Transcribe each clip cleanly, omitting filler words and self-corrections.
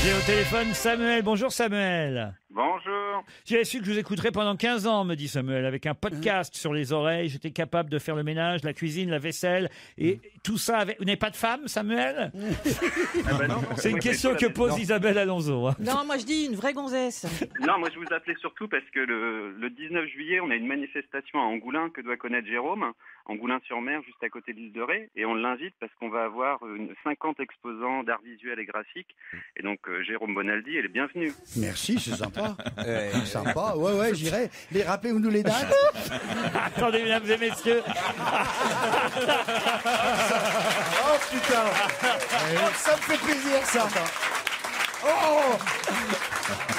J'ai au téléphone Samuel. Bonjour Samuel. Bonjour. J'avais su que je vous écouterais pendant 15 ans, me dit Samuel, avec un podcast sur les oreilles. J'étais capable de faire le ménage, la cuisine, la vaisselle et tout ça avec... Vous n'avez pas de femme, Samuel? C'est une question que pose Isabelle Alonso. Hein. Non, moi je dis une vraie gonzesse. Non, moi je vous appelais surtout parce que le 19 juillet, on a une manifestation à Angoulins que doit connaître Jérôme, Angoulins-sur-Mer, juste à côté de l'île de Ré, et on l'invite parce qu'on va avoir 50 exposants d'art visuel et graphique, et donc Jérôme Bonaldi, elle est bienvenue. Merci, c'est sympa. Sympa, ouais, j'irai. Mais rappelez-nous les dates. Attendez, mesdames et messieurs. Oh putain, ça me fait plaisir ça. Oh,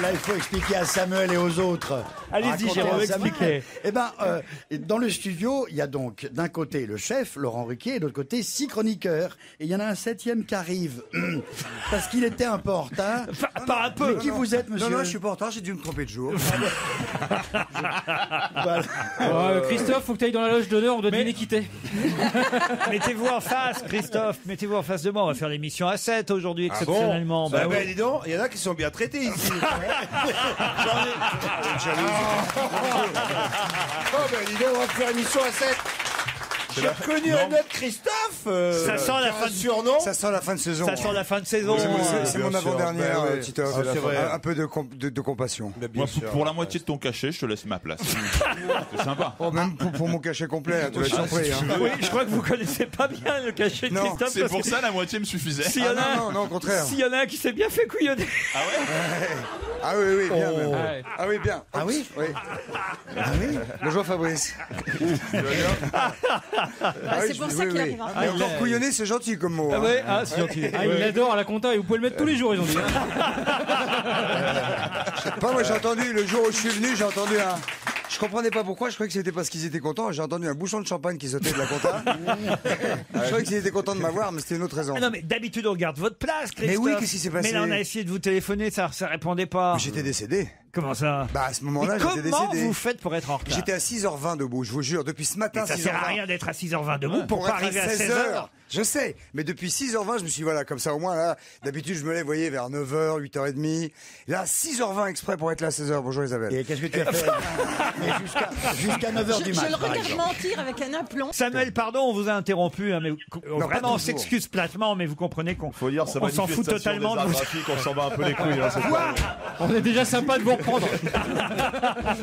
là, il faut expliquer à Samuel et aux autres. Allez-y, Racontez Jérôme, à Samuel. expliquez. Eh ben, dans le studio, il y a donc d'un côté le chef, Laurent Ruquier, et de l'autre côté 6 chroniqueurs. Et il y en a un 7e qui arrive. Parce qu'il était un peu en retard. Pas un peu. Mais qui vous êtes, monsieur? Non, je suis pas en retard, j'ai dû me tromper de jour. Voilà. Christophe, faut que tu ailles dans la loge d'honneur, on doit deviner qui t'es. Mettez-vous en face, Christophe. Mettez-vous en face de moi. On va faire l'émission à 7 aujourd'hui, exceptionnellement. Bah oui. dis donc, il y en a qui sont bien traités ici. Oh, ben, dis donc, on va faire une émission à 7. J'ai connu un autre Christophe. Ça sent la fin de surnom. Ça sent la fin de saison. Ça sent la fin de saison. C'est mon Bien sûr. avant-dernière, Ben ouais. Titoff. Ah, c'est vrai. Un peu de compassion. Moi, pour la moitié de ton cachet, je te laisse ma place. C'est sympa. Oh, même pour mon cachet complet, tu vas être surpris. Hein. Oui, je crois que vous connaissez pas bien le cachet de Non, Christophe. C'est parce pour que ça la moitié me suffisait. S'il y en a, Non, au contraire. s'il y en a un qui s'est bien fait couillonner. Ah oui, bien même. Ouais. Ah oui, bien. Ah oui? Oui. Ah oui? Bonjour Fabrice. C'est pour ça qu'il arrive en Et encore couillonner, c'est gentil comme mot. Ah hein. ouais, c'est gentil. Ah, il l'adore à la compta et vous pouvez le mettre tous les jours, ils ont dit. Pas moi, j'ai entendu, le jour où je suis venu, j'ai entendu un... Je comprenais pas pourquoi, je croyais que c'était parce qu'ils étaient contents. J'ai entendu un bouchon de champagne qui sautait de la compta. Je croyais qu'ils étaient contents de m'avoir, mais c'était une autre raison. Ah non, mais d'habitude, on garde votre place, Christophe. Mais oui, qu'est-ce qui s'est passé? Mais là, on a essayé de vous téléphoner, ça répondait pas. J'étais décédé. Comment ça? Bah, à ce moment-là, Mais j'étais comment décédé. vous faites pour être en retard? J'étais à 6h20 debout, je vous jure, depuis ce matin. Mais ça 6h20. sert à rien d'être à 6h20 debout pour pas être arriver à 16h. 16h. Je sais, mais depuis 6h20, je me suis dit, voilà, comme ça au moins, là, d'habitude, je me lève, vous voyez, vers 9h, 8h30. Là, 6h20 exprès pour être là à 16h. Bonjour Isabelle. Et qu'est-ce que tu as fait? Mais jusqu'à 9h Je du mat, le par regarde exemple. mentir avec un aplomb. Samuel, pardon, on vous a interrompu, hein, mais pas vraiment, on toujours. s'excuse platement, mais vous comprenez qu'on Faut dire, ça on s'en fout totalement de vous. On s'en bat un peu les couilles. Hein, c'est pas... On est déjà sympa de vous reprendre.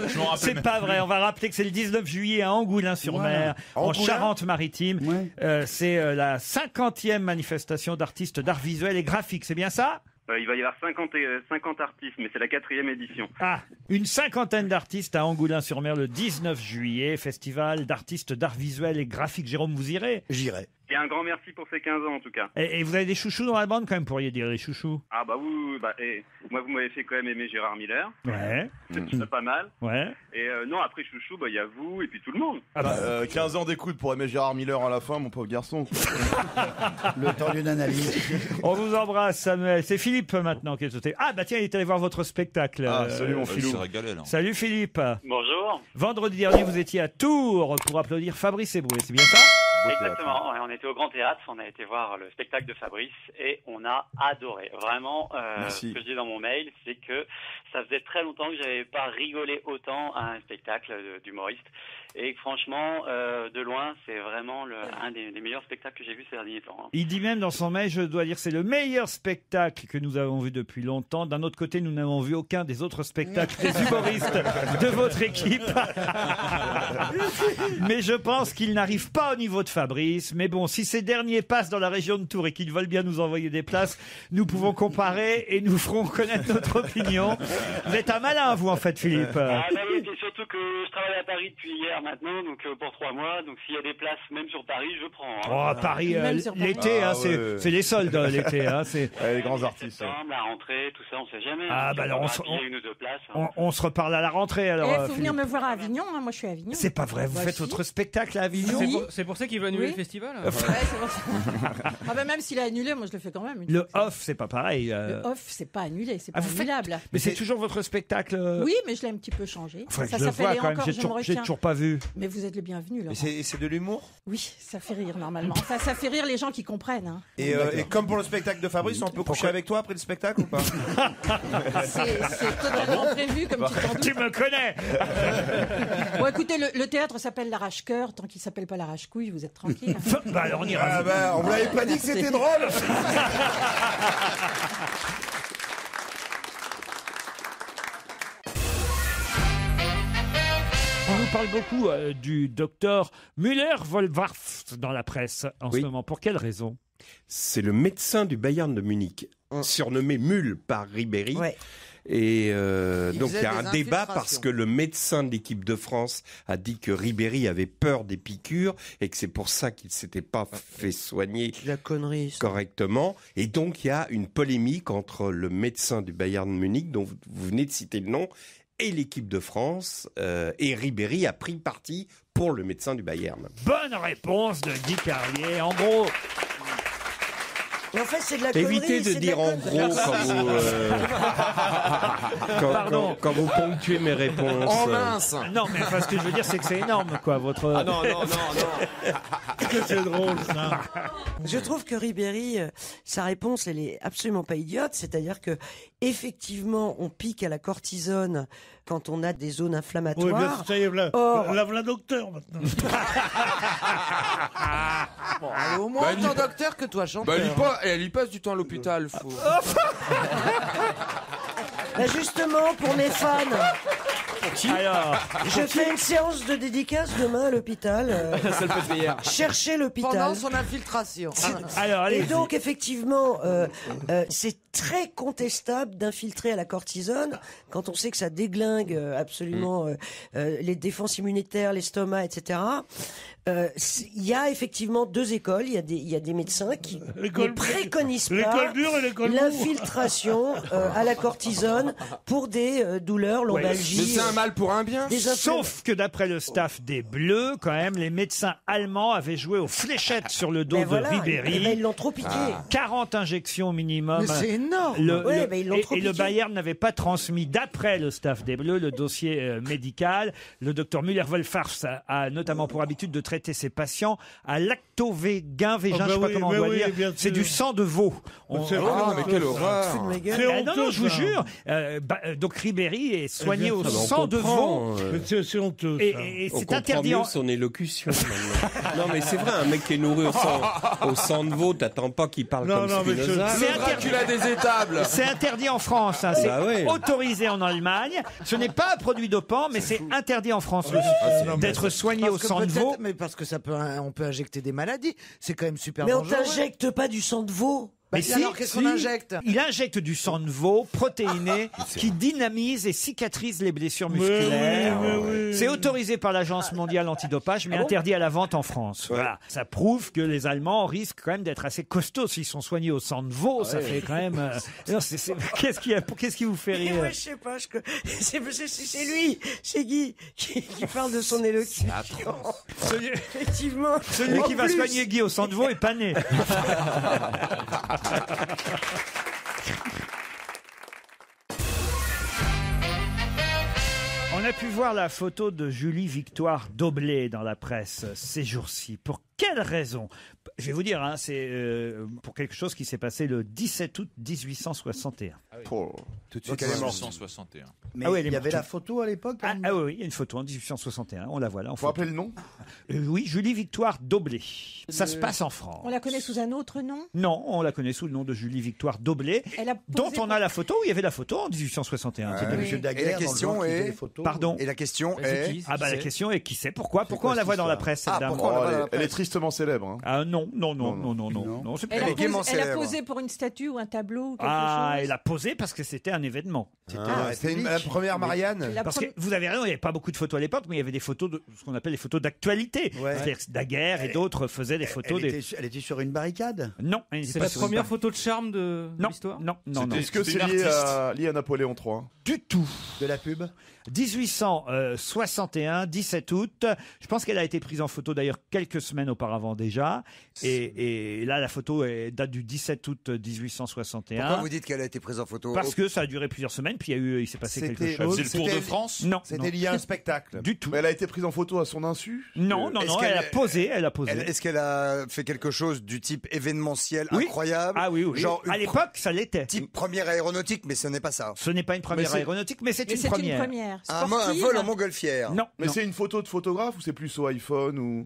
Je m'en rappelle C'est même pas vrai. On va rappeler que c'est le 19 juillet à Angoulins-sur-Mer, en Angoulins Charente-Maritime. Ouais. C'est la 50e manifestation d'artistes d'art visuel et graphique. C'est bien ça? Il va y avoir 50 artistes, mais c'est la 4e édition. Ah, une 50aine d'artistes à Angoulins-sur-Mer le 19 juillet. Festival d'artistes d'art visuel et graphique. Jérôme, vous irez? J'irai. Et un grand merci pour ces 15 ans en tout cas. Et vous avez des chouchous dans la bande quand même, pourriez dire, les chouchous? Ah bah oui, et moi vous m'avez fait quand même aimer Gérard Miller, Ouais, c'est pas mal. ouais. Et non, après chouchou, il y a vous et puis tout le monde. 15 ans d'écoute pour aimer Gérard Miller à la fin, mon pauvre garçon. Le temps d'une analyse. On vous embrasse, Samuel. C'est Philippe maintenant qui est sauté. Ah bah tiens, il est allé voir votre spectacle. Ah, salut mon Il filou. s'est régalé là. Salut Philippe. Bonjour. Vendredi dernier, vous étiez à Tours pour applaudir Fabrice Eboué, c'est bien ça? Exactement, ouais, on était au Grand Théâtre, on a été voir le spectacle de Fabrice et on a adoré. Vraiment, Merci. ce que je dis dans mon mail, c'est que ça faisait très longtemps que j'avais pas rigolé autant à un spectacle d'humoriste. Et franchement, de loin, c'est vraiment un des meilleurs spectacles que j'ai vu ces derniers temps. Hein. Il dit même dans son mail, je dois dire, c'est le meilleur spectacle que nous avons vu depuis longtemps. D'un autre côté, nous n'avons vu aucun des autres spectacles des humoristes de votre équipe. Mais je pense qu'il n'arrive pas au niveau de Fabrice. Mais bon, si ces derniers passent dans la région de Tours et qu'ils veulent bien nous envoyer des places, nous pouvons comparer et nous ferons connaître notre opinion. Vous êtes un malin, vous, en fait, Philippe. Ah bah oui, et surtout que je travaille à Paris depuis hier maintenant, donc pour 3 mois, donc s'il y a des places même sur Paris, je prends. Hein. Oh, Paris, Même sur Paris. l'été, hein, Ah, ouais. c'est les soldes, l'été. Hein, c'est... Les grands artistes. Septembre, la rentrée, tout ça, on sait jamais. Ah, hein. bah Si alors, on on va se- habiller une ou deux places. Hein. On se reparle à la rentrée, alors. Il faut Philippe. venir me voir à Avignon, hein, moi je suis à Avignon. C'est pas vrai, vous Bah, faites si. votre spectacle à Avignon? Oui. C'est pour ça qu'il va annuler Oui. le festival. Ouais, c'est bon. Ah bah, même s'il a annulé, moi je le fais quand même. Le off, c'est pas pareil. Le off, c'est pas annulé, c'est pas vous faites- annulable. Mais c'est toujours votre spectacle. Oui, mais je l'ai un petit peu changé. Faudrait que Ça je le s'appelle voie Et quand même. encore, J'ai je me j'ai retiens. toujours pas vu. Mais vous êtes le bienvenu, Laurent. C'est de l'humour. Oui, ça fait rire normalement. Enfin, ça fait rire les gens qui comprennent. Hein. Et comme pour le spectacle de Fabrice, on peut coucher avec toi après le spectacle ou pas? C'est totalement prévu, comme tu t'en doutes. Tu me connais. Bon, écoutez, le théâtre s'appelle l'Arrache-Cœur. Tant qu'il s'appelle pas l'Arrache-Couille, vous êtes tranquille. Bah alors on ira. Ah bah, on vous l'avait pas dit que c'était drôle. On vous parle beaucoup du docteur Müller-Wohlwarth dans la presse en ce moment. Pour quelle raison? C'est le médecin du Bayern de Munich, surnommé Mule par Ribéry. Ouais. Et donc il y a des un débat infiltrations. parce que le médecin de l'équipe de France a dit que Ribéry avait peur des piqûres et que c'est pour ça qu'il s'était pas fait soigner La connerie. correctement. Et donc il y a une polémique entre le médecin du Bayern de Munich, dont vous venez de citer le nom, et l'équipe de France. Et Ribéry a pris parti pour le médecin du Bayern. Bonne réponse de Guy Carlier. En gros, Mais en fait, c'est de la connerie. Évitez de c'est dire la en connerie. gros quand vous ponctuez mes réponses. En mince. non, mais enfin, ce que je veux dire, c'est que c'est énorme, quoi. Votre. Ah non. c'est drôle, ça. Je trouve que Ribéry, sa réponse, elle est absolument pas idiote. C'est-à-dire que, effectivement, on pique à la cortisone quand on a des zones inflammatoires. ça y est, Or- la docteur maintenant. Au moins autant docteur que toi, chanteur. Elle y passe du temps à l'hôpital. Faut... Bah, justement, pour mes fans, Alors, je fais une séance de dédicace demain à l'hôpital. Ça le fait hier. Cherchez l'hôpital. Pendant son infiltration. alors, Et allez. donc, effectivement, c'est très contestable d'infiltrer à la cortisone quand on sait que ça déglingue absolument les défenses immunitaires, l'estomac, etc. Il y a effectivement deux écoles. Il y a des médecins qui ne préconisent pas l'école dure et l'école l'infiltration à la cortisone pour des douleurs, Mais lombalgies. c'est un mal pour un bien. Sauf que d'après le staff des Bleus, quand même, les médecins allemands avaient joué aux fléchettes sur le dos Mais de voilà, Ribéry. eh ben, ils l'ont trop piqué. 40 injections minimum. Mais c'est énorme. Ouais, ben, ils l'ont trop et le piqué. Bayern n'avait pas transmis, d'après le staff des Bleus, le dossier médical. Le docteur Müller-Wohlwarth a notamment pour habitude de traiter ses patients à lacto-végin, Oh, bah je sais pas oui, comment on mais doit oui, dire. bien C'est sûr. du sang de veau. C'est Ah, mais quelle horreur. Fous de ma gueule. C'est Non, honteux, je vous ça. jure. Donc Ribéry est soigné bien au sûr. sang de veau. Mais c'est honteux. ça. Et On c'est comprend interdit. mieux son élocution maintenant. Non mais c'est vrai, un mec qui est nourri au sang de veau, t'attends pas qu'il parle Non, comme non, mais Spinoza. C'est Le Dracula des étables. C'est interdit en France, hein. C'est Bah ouais. autorisé en Allemagne. Ce n'est pas un produit dopant, mais c'est interdit en France d'être soigné au Parce que sang de veau. peut-être- Mais parce que on peut injecter des maladies. C'est quand même super Mais on dangereux. t'injecte pas du sang de veau. Bah, Mais alors, qu'est-ce qu'on injecte Il injecte du sang de veau protéiné qui dynamise et cicatrise les blessures musculaires. mais oui. C'est autorisé par l'Agence mondiale antidopage, mais interdit à la vente en France. Voilà. Ça prouve que les Allemands risquent quand même d'être assez costauds s'ils sont soignés au sang de veau. Ça fait quand même. Non, Qu'est-ce qui vous fait Et rire moi, je sais pas, c'est lui, c'est Guy, qui parle de son élocution. Effectivement. Celui En qui va plus, soigner Guy au sang de veau est pas né. On a pu voir la photo de Julie Victoire Doblé dans la presse ces jours-ci. Pour quelle raison? Je vais vous dire, hein, c'est pour quelque chose qui s'est passé le 17 août 1861. Tout de suite, elle est morte. 1861. Mais Ah oui, il y avait la photo à l'époque Ah oui, il y a une photo en 1861. On la voit là. Faut rappeler le nom Oui, Julie Victoire Doblé. Ça se passe en France. On la connaît sous un autre nom. Non, on la connaît sous le nom de Julie Victoire Doblé, Elle a posé dont on pour- a la photo. Il y avait la photo en 1861. C'était Oui. Monsieur Et Daguerre la dans le question genre qui faisait est. les photos. Pardon. Et la question est. Ah bah la question est qui c'est pourquoi on quoi la cette voit dans la histoire presse cette Ah, dame pourquoi on la voit dans la Elle est presse tristement célèbre. hein. Ah non, c'est Elle pas a, est gaiement posé, elle a célèbre. posé pour une statue ou un tableau ou quelque Ah, chose. elle a posé parce que c'était un un événement. C'était la première Marianne. Parce que vous avez raison, il n'y avait pas beaucoup de photos à l'époque, mais il y avait des photos de ce qu'on appelle les photos d'actualité. C'est-à-dire que la guerre et d'autres faisaient des photos. Elle était sur une barricade? Non. C'est la première photo de charme de l'histoire? Non. Est-ce que c'est lié à Napoléon III? Du tout. De la pub? 1861, 17 août. Je pense qu'elle a été prise en photo d'ailleurs quelques semaines auparavant déjà. Et là, la photo date du 17 août 1861. Pourquoi vous dites qu'elle a été prise en photo? Parce que ça a duré plusieurs semaines, puis il s'est passé quelque chose. C'est le Tour de France? Non. C'était lié à un spectacle? Du tout. Mais elle a été prise en photo à son insu? Non, elle a posé. Est-ce qu'elle a fait quelque chose du type événementiel incroyable? Ah oui. Genre à l'époque, ça l'était. Type première aéronautique, mais ce n'est pas ça. Ce n'est pas une première aéronautique, mais c'est une première. Un vol en montgolfière. Non. Mais c'est une photo de photographe ou c'est plus au iPhone ou...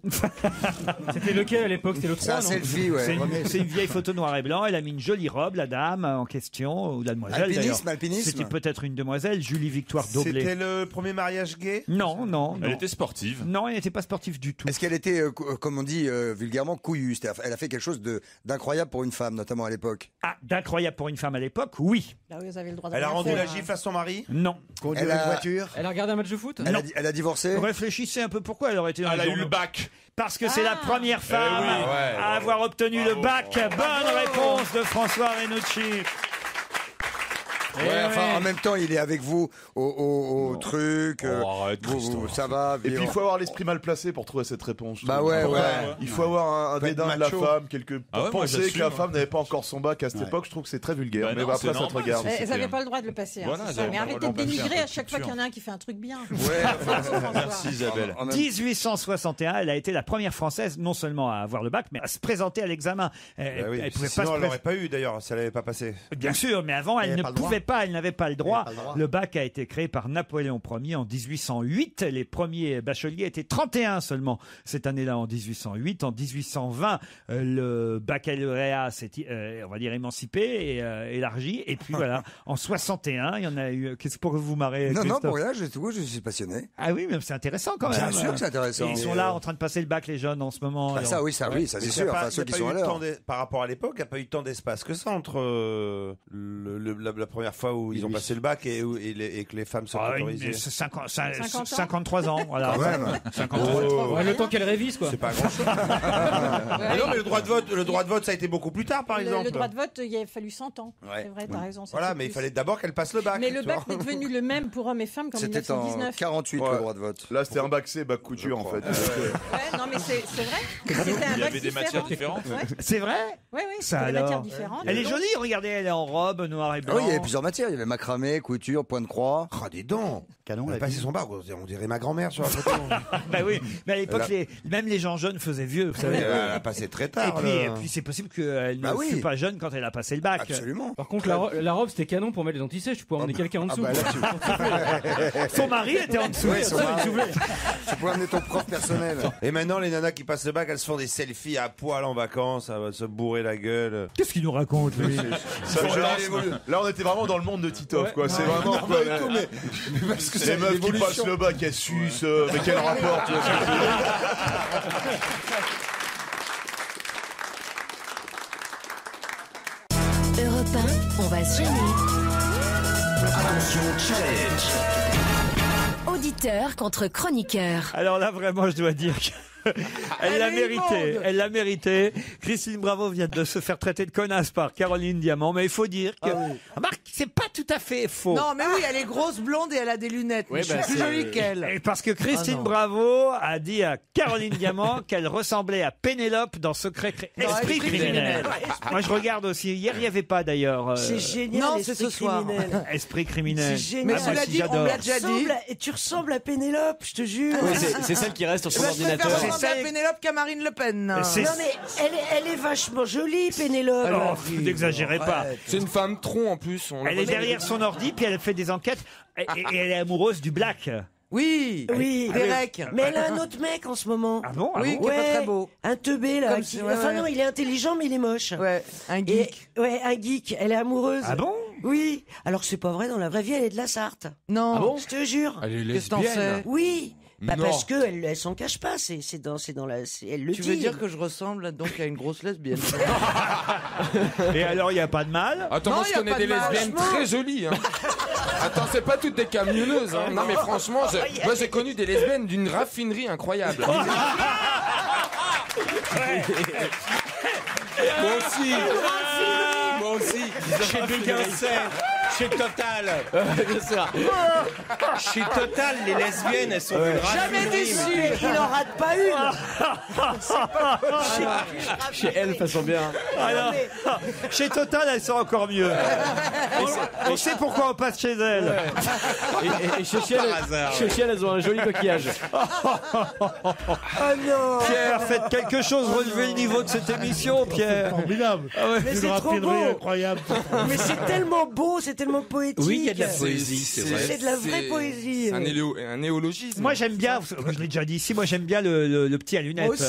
C'était lequel à l'époque? C'était le 3, C'est un non? selfie, ouais. C'est une vieille photo noir et blanc. Elle a mis une jolie robe, la dame en question, ou la demoiselle. Alpinisme. C'était peut-être une demoiselle, Julie Victoire Doblé. C'était le premier mariage gay? Non. Elle était sportive? Non, elle n'était pas sportive du tout. Est-ce qu'elle était, comme on dit vulgairement, couillue? Elle a fait quelque chose d'incroyable pour une femme, notamment à l'époque. Ah, d'incroyable pour une femme à l'époque, oui. Là, vous avez le droit de Elle a rien rendu faire, la hein. gifle à son mari? Non. Conduire une voiture? Elle a regardé un match de foot? Elle a divorcé? Réfléchissez un peu pourquoi elle aurait été dans Elle les a eu journaux. le bac. Parce que c'est la première femme oui. à avoir obtenu le bac. Bonne réponse de François Renucci. En même temps, il est avec vous au truc. Arrête, ça va. Et puis il faut avoir l'esprit mal placé pour trouver cette réponse. Bah ouais. Il faut avoir un dédain de la femme, pour penser que la femme n'avait pas encore son bac à cette époque. Je trouve que c'est très vulgaire. Mais après, ça te regarde. Vous n'avez pas le droit de le passer. Hein, Voilà, c'est ça. Mais arrêtez de dénigrer à chaque fois qu'il y en a un qui fait un truc bien. Merci Isabelle. 1861, elle a été la première Française non seulement à avoir le bac, mais à se présenter à l'examen. Elle pouvait pas Sinon, elle l'aurait pas eu d'ailleurs si elle n'avait pas passé. Bien sûr, mais avant, elle ne pouvait pas, elle n'avait pas le droit. pas le droit. Le bac a été créé par Napoléon Ier en 1808. Les premiers bacheliers étaient 31 seulement cette année-là en 1808. En 1820, le baccalauréat s'est, on va dire, émancipé et élargi. Et puis voilà, en 61, il y en a eu. Qu'est-ce pour vous marrer? Non, pour rien, je suis passionné. Ah oui, mais c'est intéressant quand même. Bien sûr que c'est intéressant. Et ils sont là en train de passer le bac, les jeunes, en ce moment. Ah, ça, oui, ça c'est sûr. Enfin, ceux qui sont à l'heure. Par rapport à l'époque, il n'y a pas eu tant d'espace que ça entre la première fois où ils ont passé le bac et que les femmes sont autorisées. 53 ans, voilà. Quand même. 53. Le temps qu'elle révise, quoi. C'est pas grand-chose. Mais non, mais le droit de vote, ça a été beaucoup plus tard, par exemple. Le droit de vote, il a fallu 100 ans. Ouais. C'est vrai, t'as raison. Voilà, mais il fallait d'abord qu'elle passe le bac. Mais le bac n'est devenu le même pour hommes et femmes qu'en C'était en 1919. 48 le droit de vote. Là, c'était un bac C, bac couture, en fait. Ouais, non, mais c'est vrai. C'était un Il y bac avait des matières différent. différentes. Ouais. C'est vrai? Oui, Ça c'était des alors. matières différentes. Elle est jolie, regardez, elle est en robe, noir et blanc. Oui, il y avait plusieurs matières. Il y avait macramé, couture, point de croix. Ah, dis donc. Canon, Elle la a passé fille. son bac, on dirait ma grand-mère sur la photo. Bah oui, mais à l'époque, même les gens jeunes faisaient vieux, vous savez. Elle a passé très tard. Et puis c'est possible qu'elle ne fut pas jeune quand elle a passé le bac. Absolument. Par contre, la robe, c'était canon pour mettre les antisèches. Tu pouvais emmener quelqu'un en dessous. Son mari était en dessous. Tu pouvais amener ton prof personnel. Et maintenant, les nanas qui passent le bac, elles se font des selfies à poil en vacances, à se bourrer la gueule. Qu'est-ce qu'il nous raconte, lui? Là, on était vraiment dans le monde de Titoff, quoi. C'est vraiment. Mais parce que C'est c'est les meufs qui l'évolution. passent le bac, elles sucent. Mais quel rapport, tu vois ce que je veux dire? Europe 1, on va se gêner. Attention, challenge. Auditeur contre chroniqueur. Alors là, vraiment, je dois dire que. Elle l'a mérité, elle l'a mérité. Christine Bravo vient de se faire traiter de connasse par Caroline Diamant, mais il faut dire que, remarque, c'est pas tout à fait faux. Non, mais oui, elle est grosse, blonde et elle a des lunettes. Mais je suis plus jolie qu'elle. Et parce que Christine non. Bravo a dit à Caroline Diamant qu'elle ressemblait à Pénélope dans Esprit criminel. Moi, je regarde aussi. Hier, il n'y avait pas d'ailleurs. C'est génial. Non, c'est ce soir. Criminel. Esprit criminel. C'est génial. Mais Ah, moi cela aussi, dit, on j'adore. me l'a déjà dit. Et tu ressembles à Pénélope, je te jure. Oui, c'est celle qui reste sur son Bah, je préfère ordinateur. ressembler à Pénélope qu'à Marine Le Pen. C'est- Non mais elle est vachement jolie, Pénélope. Oh, n'exagérez pas. C'est une femme tronc en plus. Elle est derrière son ordi, puis elle fait des enquêtes, et elle est amoureuse du black. Oui, Oui, Derek. mais elle a un autre mec en ce moment. Ah bon? Oui, qui est pas très beau. Un teubé là. Comme si- ouais, Enfin ouais. non, il est intelligent mais il est moche. Ouais, un Et, geek. ouais, un geek. Elle est amoureuse. Ah bon? Oui. Alors c'est pas vrai, dans la vraie vie, elle est de la Sarthe. Non. Ah bon? Je te jure. Elle est Qu'est-ce que t'en sais? Oui. Bah Non. parce que elle s'en cache pas, c'est dans la, elle le Tu dit. veux dire que je ressemble donc à une grosse lesbienne? Et alors, il n'y a pas de mal? Attends, Non, moi y je a connais pas des de mal, lesbiennes franchement. très jolies. Hein. Attends, c'est pas toutes des camionneuses. Hein. Non, mais franchement, moi j'ai connu des lesbiennes d'une raffinerie incroyable. Moi aussi. Moi aussi. Chez Béguincet, chez Total. Bien sûr. Chez Total, les lesbiennes, elles sont une Jamais raffinerie, déçu, mais- il en rate pas une. Chez elle, façon bien. Alors, chez Total, elles sont encore mieux. On sait pourquoi on passe chez elles. Et chez Chiel, elles ont un joli coquillage. Oh non. Pierre, faites quelque chose, relevez le niveau de cette émission, Pierre. Formidable. Ah ouais. Mais Une c'est trop raffinerie beau. incroyable. Mais c'est tellement beau, c'est tellement poétique. Oui, il y a de la poésie, c'est vrai. C'est de la vraie poésie. C'est un néologisme. Moi, j'aime bien, je l'ai déjà dit ici, moi, j'aime bien le petit à lunettes. Moi aussi.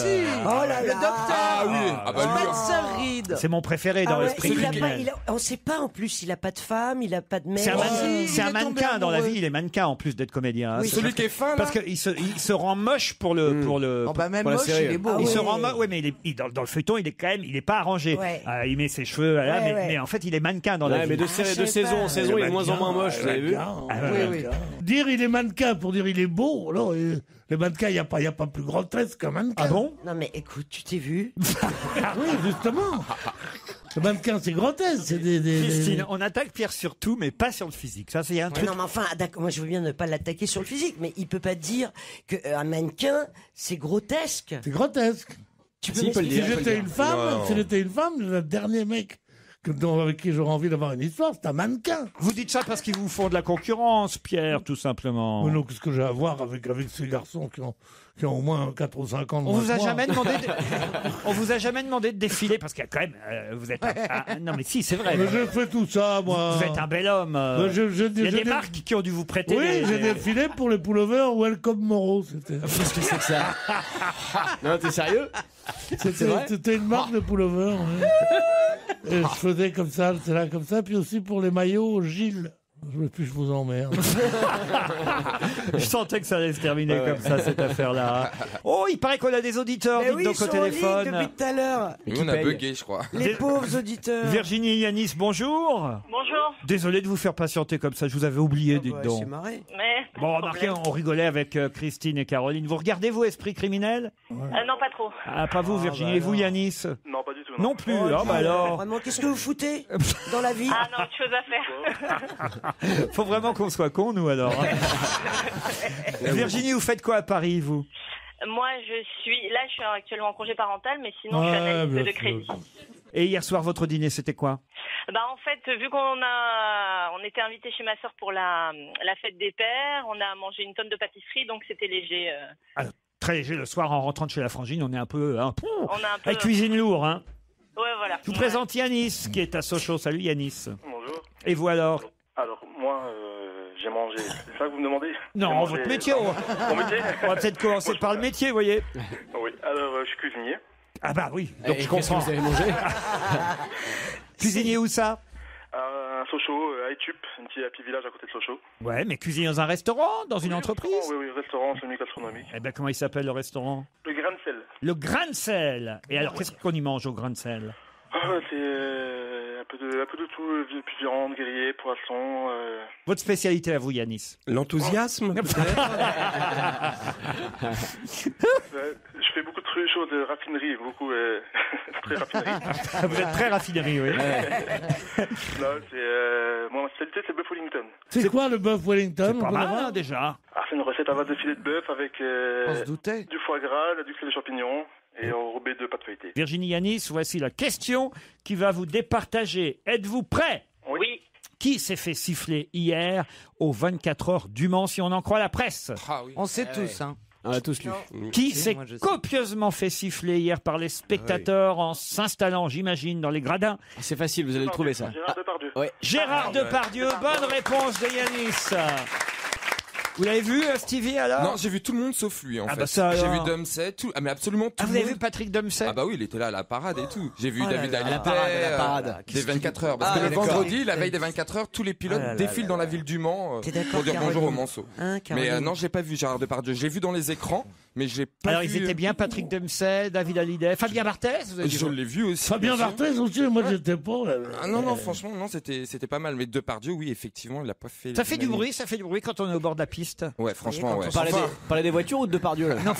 Oh là Le là. docteur. Ah oui. Ah bah lui. Spencer Reed. C'est mon préféré dans Ah ouais, l'esprit il a pas, criminel. on sait pas en plus, il a pas de femme, il a pas de mère. C'est un, si, c'est il un est tombé mannequin dans la amoureux. vie, il est mannequin en plus d'être comédien. hein. Oui, Celui qui est fin là. Parce qu'il se rend moche pour le. Oh bah même Pour la moche, série. il est beau. Ah Il se ouais. rend moche, ouais, mais dans le feuilleton, il est quand même, il est pas arrangé. Ouais. Il met ses cheveux, là, Ouais, mais en fait, il est mannequin dans la Ouais, vie. mais de je savais saison en pas. saison, il est de moins en moins moche, vous avez vu? Dire il est mannequin pour dire il est beau, alors les mannequins, il n'y a pas plus grotesque qu'un mannequin. Ah bon? Non mais écoute, tu t'es vu? Oui, justement. Le mannequin, c'est grotesque. C'est Christine, on attaque Pierre sur tout, mais pas sur le physique. Ça, c'est un truc. Non mais enfin, d'accord, moi je veux bien ne pas l'attaquer sur le physique, mais il peut pas dire qu'un mannequin, c'est grotesque. C'est grotesque. Tu peux Si, il peut le Si dire. j'étais une femme, Non. si j'étais une femme, le dernier mec avec qui j'aurais envie d'avoir une histoire, c'est un mannequin. Vous dites ça parce qu'ils vous font de la concurrence, Pierre, tout simplement. Mais non, qu'est-ce que j'ai à voir avec ces garçons qui ont au moins 4 ou 5 ans de On moins vous que a moi. jamais demandé on vous a jamais demandé de défiler parce qu'il y a quand même vous êtes non mais si c'est vrai. Mais je fais tout ça, moi. Vous êtes un bel homme. Mais Il y a des marques qui ont dû vous prêter. Oui, j'ai défilé pour les pullovers Welcome Moreau. C'était. Qu'est-ce que c'est que ça? Non, t'es sérieux? C'était une marque de pullover. Ouais. Et je faisais comme ça, c'est là comme ça. Puis aussi pour les maillots, Gilles. Je vous emmerde. Je sentais que ça allait se terminer comme ça, cette affaire-là. Oh, il paraît qu'on a des auditeurs, Mais dites oui, donc ils au sont en ligne téléphone. depuis tout à l'heure. Nous, on a bugué, je crois. Les pauvres auditeurs. Virginie et Yanis, bonjour. Bonjour. Désolé de vous faire patienter comme ça, je vous avais oublié, dites donc. C'est marré. Mais. Bon, remarquez, on rigolait avec Christine et Caroline. Vous regardez, vous, Esprit criminel? Non, pas trop. Ah, pas vous, Virginie. Et vous, Yanis? Non, pas du tout. Non plus. Ah, bah alors. Vraiment, qu'est-ce que vous foutez dans la vie? Ah non, autre chose à faire. Faut vraiment qu'on soit cons, nous, alors. Virginie, vous faites quoi à Paris, vous? Moi, je suis actuellement en congé parental, mais sinon, je suis analyste de crédit. Et hier soir, votre dîner, c'était quoi? Bah, en fait, vu on était invité chez ma sœur pour la fête des pères, on a mangé une tonne de pâtisserie, donc c'était léger. Alors, très léger le soir, en rentrant de chez la frangine, on est un peu... On a un peu. Elle cuisine lourd, hein. Ouais, voilà. Je vous présente Yanis, qui est à Sochaux. Salut Yanis. Bonjour. Et vous alors? Alors, moi, j'ai mangé. C'est ça que vous me demandez? Non, votre métier. Mon métier? On va peut-être commencer par le métier, vous voyez. Oui, alors, je suis cuisinier. Ah bah oui, donc je Qu'est-ce que comprends. vous avez mangé? Cuisinier où ça? À Sochaux, à Etup, un petit village à côté de Sochaux. Ouais, mais cuisinier dans un restaurant, dans une entreprise? Oui, restaurant semi-gastronomique. Eh ben comment il s'appelle le restaurant? Le grain de sel. Le grain de sel. Et alors qu'est-ce qu'on y mange au grain de sel? C'est un peu de tout, puis viande, grillé, poisson. Votre spécialité à vous, Yanis? L'enthousiasme, Je fais beaucoup de choses de raffinerie, beaucoup très raffinerie. Vous êtes très raffinerie, oui. Non, mon spécialité, c'est bœuf Wellington. C'est quoi le bœuf Wellington? C'est pas mal, hein, déjà. Ah, c'est une recette à base de filet de bœuf avec On se doutait. du foie gras, du filet de champignons et enrobé de pâte feuilletée. Virginie Yanis, voici la question qui va vous départager. Êtes-vous prêt? Oui. Qui s'est fait siffler hier aux 24 heures du Mans, si on en croit la presse? On sait tous, hein. On a tous lu. Qui Si, s'est moi, je sais. copieusement fait siffler hier par les spectateurs en s'installant, j'imagine, dans les gradins? C'est facile, vous allez le trouver ça. Gérard Depardieu. Ouais. Gérard Depardieu, bonne réponse de Yanis. Vous l'avez vu, Stevie, alors? Non, j'ai vu tout le monde sauf lui, en fait. Bah ça, j'ai vu alors. Dempsey, tout. Ah, mais absolument tout Vous le avez monde. vu Patrick Dempsey? Ah bah oui, il était là à la parade et tout. J'ai vu Oh là David là, Hallyday, la parade. des 24 heures. Parce Ah, que le d'accord. vendredi, la veille des 24 heures, tous les pilotes Ah là là défilent là dans là. la ville du Mans T'es d'accord, pour dire bonjour Caroline aux Manceaux. Hein, Mais Caroline non, j'ai pas vu Gérard Depardieu. J'ai vu dans les écrans, mais j'ai pas Alors, vu. ils étaient bien, Patrick Dempsey, David Hallyday, Fabien Barthez, vous avez dit Je l'ai vu aussi. Fabien bien sûr. Barthez aussi, moi j'étais pas. Ah non, non, franchement, non, c'était pas mal. Mais Depardieu, oui, effectivement, il a pas fait. Ça fait du bruit quand on est au bord de la piste. Ouais, franchement, ouais. Parler des voitures ou de Depardieu, là? Non,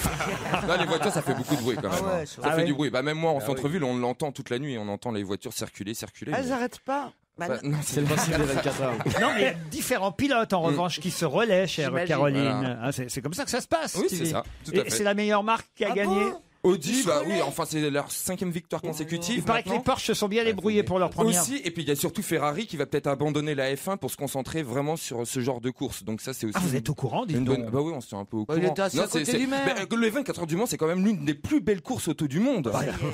les voitures, ça fait beaucoup de bruit quand même. ouais, ça c'est fait vrai. du bruit. Bah, même moi, en centre-ville, on l'entend toute la nuit. On entend les voitures circuler. Elles n'arrêtent pas. Bah, non, C'est le principe des 24 heures. Non, mais il y a différents pilotes, en revanche, qui se relaient, chère J'imagine. Caroline. Voilà. Ah, c'est comme ça que ça se passe. Oui, Stevie. c'est ça, tout à Et fait. c'est la meilleure marque qui a gagné. Audi, bah oui, enfin c'est leur 5e victoire consécutive. Il paraît que les Porsche se sont bien débrouillés pour leur première. Aussi, et puis il y a surtout Ferrari qui va peut-être abandonner la F1 pour se concentrer vraiment sur ce genre de course. Donc ça c'est aussi. Ah, vous êtes au courant, dites une donc. bonne... Bah oui, on se tient un peu au Bah, courant. il était assez à côté du maire. Le 24 heures du Mans, c'est quand même l'une des plus belles courses auto du monde.